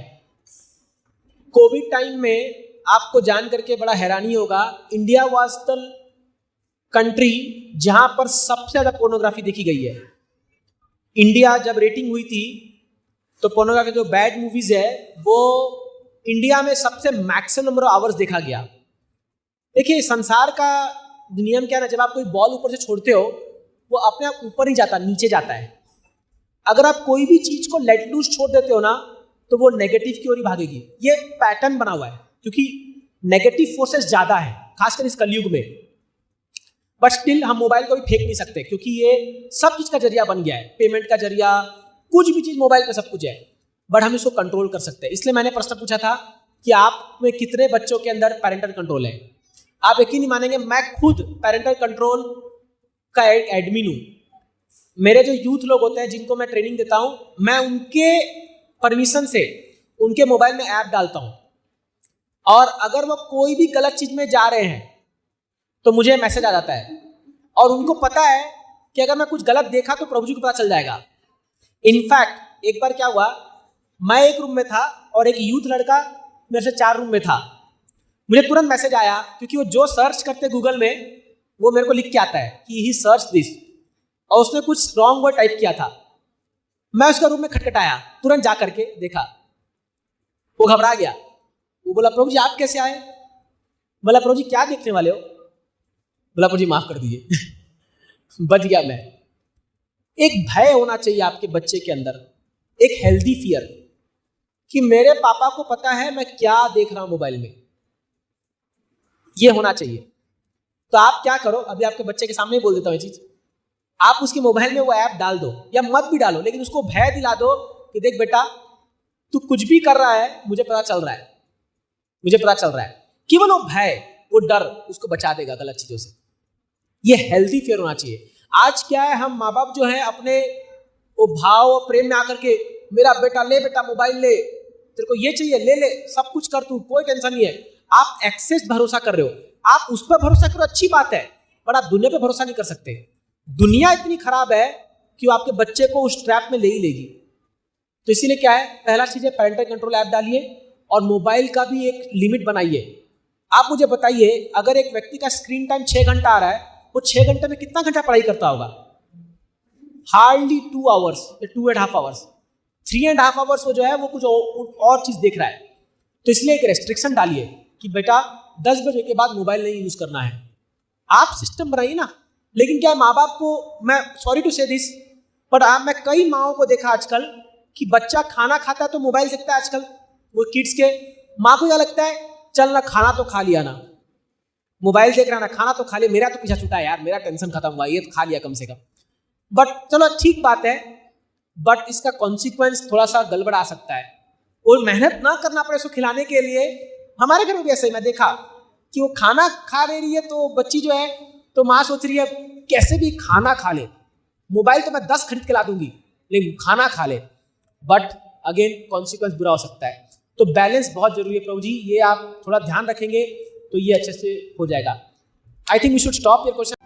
कोविड टाइम में आपको जान करके बड़ा हैरानी होगा, इंडिया वाज द कंट्री जहां पर सबसे ज्यादा पोर्नोग्राफी देखी गई है। इंडिया जब रेटिंग हुई थी तो पोर्नोग्राफी जो बैड मूवीज है वो इंडिया में सबसे मैक्सिमम नंबर ऑफ आवर्स देखा गया। देखिए संसार का नियम क्या है ना, जब आप कोई बॉल ऊपर से छोड़ते हो वो अपने आप ऊपर नहीं जाता, नीचे जाता है। अगर आप कोई भी चीज को लेट लूज छोड़ देते हो ना तो वो नेगेटिव की ओर ही भागेगी। ये पैटर्न बना हुआ है क्योंकि नेगेटिव फोर्सेस ज्यादा है खासकर इस कलयुग में। बट स्टिल हम मोबाइल को भी फेंक नहीं सकते क्योंकि ये सब चीज का जरिया बन गया है, पेमेंट का जरिया, कुछ भी चीज मोबाइल पे सब कुछ है। बट हम इसको कंट्रोल कर सकते हैं। इसलिए मैंने प्रश्न पूछा था कि आप में कितने बच्चों के अंदर पेरेंटल कंट्रोल है। आप यकीन नहीं मानेंगे, मैं खुद पेरेंटल कंट्रोल का एडमिन हूं। मेरे जो यूथ लोग होते हैं जिनको मैं ट्रेनिंग देता हूं, मैं उनके परमिशन से उनके मोबाइल में ऐप डालता हूं, और अगर वो कोई भी गलत चीज में जा रहे हैं तो मुझे मैसेज आ जाता है। और उनको पता है कि अगर मैं कुछ गलत देखा तो प्रभु जी को पता चल जाएगा। इनफैक्ट एक बार क्या हुआ, मैं एक रूम में था और एक यूथ लड़का मेरे से 4 रूम में था। मुझे तुरंत मैसेज आया क्योंकि वो जो सर्च करते गूगल में वो मेरे को लिख के आता है कि ही सर्च दिस, और उसने कुछ रॉन्ग वर्ड टाइप किया था। मैं उसका रूम में खटखटाया, तुरंत जा करके देखा, वो घबरा गया। वो बोला प्रभु जी आप कैसे आए? बोला प्रभु जी क्या देखने वाले हो? बोला प्रभु जी माफ कर दीजिए। बच गया मैं। एक भय होना चाहिए आपके बच्चे के अंदर, एक हेल्दी फियर कि मेरे पापा को पता है मैं क्या देख रहा हूं मोबाइल में, ये होना चाहिए। तो आप क्या करो, अभी आपके बच्चे के सामने ही बोल देता हूं ये चीज। आप उसके मोबाइल में वो ऐप डाल दो या मत भी डालो, लेकिन उसको भय दिला दो कि देख बेटा तू कुछ भी कर रहा है, मुझे पता चल रहा है, मुझे पता चल रहा है। केवल वो भय, वो डर उसको बचा देगा गलत चीजों से। ये हेल्दी फेयर होना चाहिए। आज क्या है, हम माँ बाप जो है अपने वो भाव और प्रेम में आकर के मेरा बेटा ले बेटा मोबाइल ले, तेरे को ये चाहिए ले ले, सब कुछ कर तू, कोई टेंशन नहीं है। आप एक्सेस भरोसा कर रहे हो, आप उस पर भरोसा करो, अच्छी बात है, पर आप दुनिया पे भरोसा नहीं कर सकते। दुनिया इतनी खराब है कि वो आपके बच्चे को उस ट्रैप में ले ही लेगी। तो इसीलिए क्या है, पहला चीज है पेरेंटल कंट्रोल ऐप डालिए और मोबाइल का भी एक लिमिट बनाइए। आप मुझे बताइए, अगर एक व्यक्ति का स्क्रीन टाइम 6 घंटा आ रहा है, वो 6 घंटे में कितना घंटा पढ़ाई करता होगा? हार्डली 2 आवर्स या 2.5 आवर्स। 3.5 आवर्स वो जो है वो कुछ और चीज देख रहा है। तो इसलिए एक रेस्ट्रिक्शन डालिए कि बेटा 10 बजे के बाद मोबाइल नहीं यूज करना है। आप सिस्टम बनाइए ना। लेकिन क्या माँ बाप को, मैं सॉरी टू से दिस, पर मैं कई माओं को देखा आजकल कि बच्चा खाना खाता है तो मोबाइल देखता है। आजकल वो किड्स के माँ को क्या लगता है, चल ना खाना तो खा लिया ना, मोबाइल देख रहा ना, खाना तो खा लिया, मेरा तो पीछा छूटा है यार, मेरा टेंशन खत्म हुआ, ये तो खा लिया कम से कम। बट चलो ठीक बात है, बट इसका कॉन्सिक्वेंस थोड़ा सा गड़बड़ आ सकता है और मेहनत ना करना पड़े उसको खिलाने के लिए। हमारे घर में भी ऐसे ही मैं देखा कि वो खाना खा रही है तो बच्ची जो है तो माँ सोच रही है कैसे भी खाना खा ले, मोबाइल तो मैं 10 खरीद के ला दूंगी लेकिन खाना खा ले। बट अगेन कॉन्सिक्वेंस बुरा हो सकता है। तो बैलेंस बहुत जरूरी है प्रभु जी, ये आप थोड़ा ध्यान रखेंगे तो ये अच्छे से हो जाएगा। I think we should stop your question.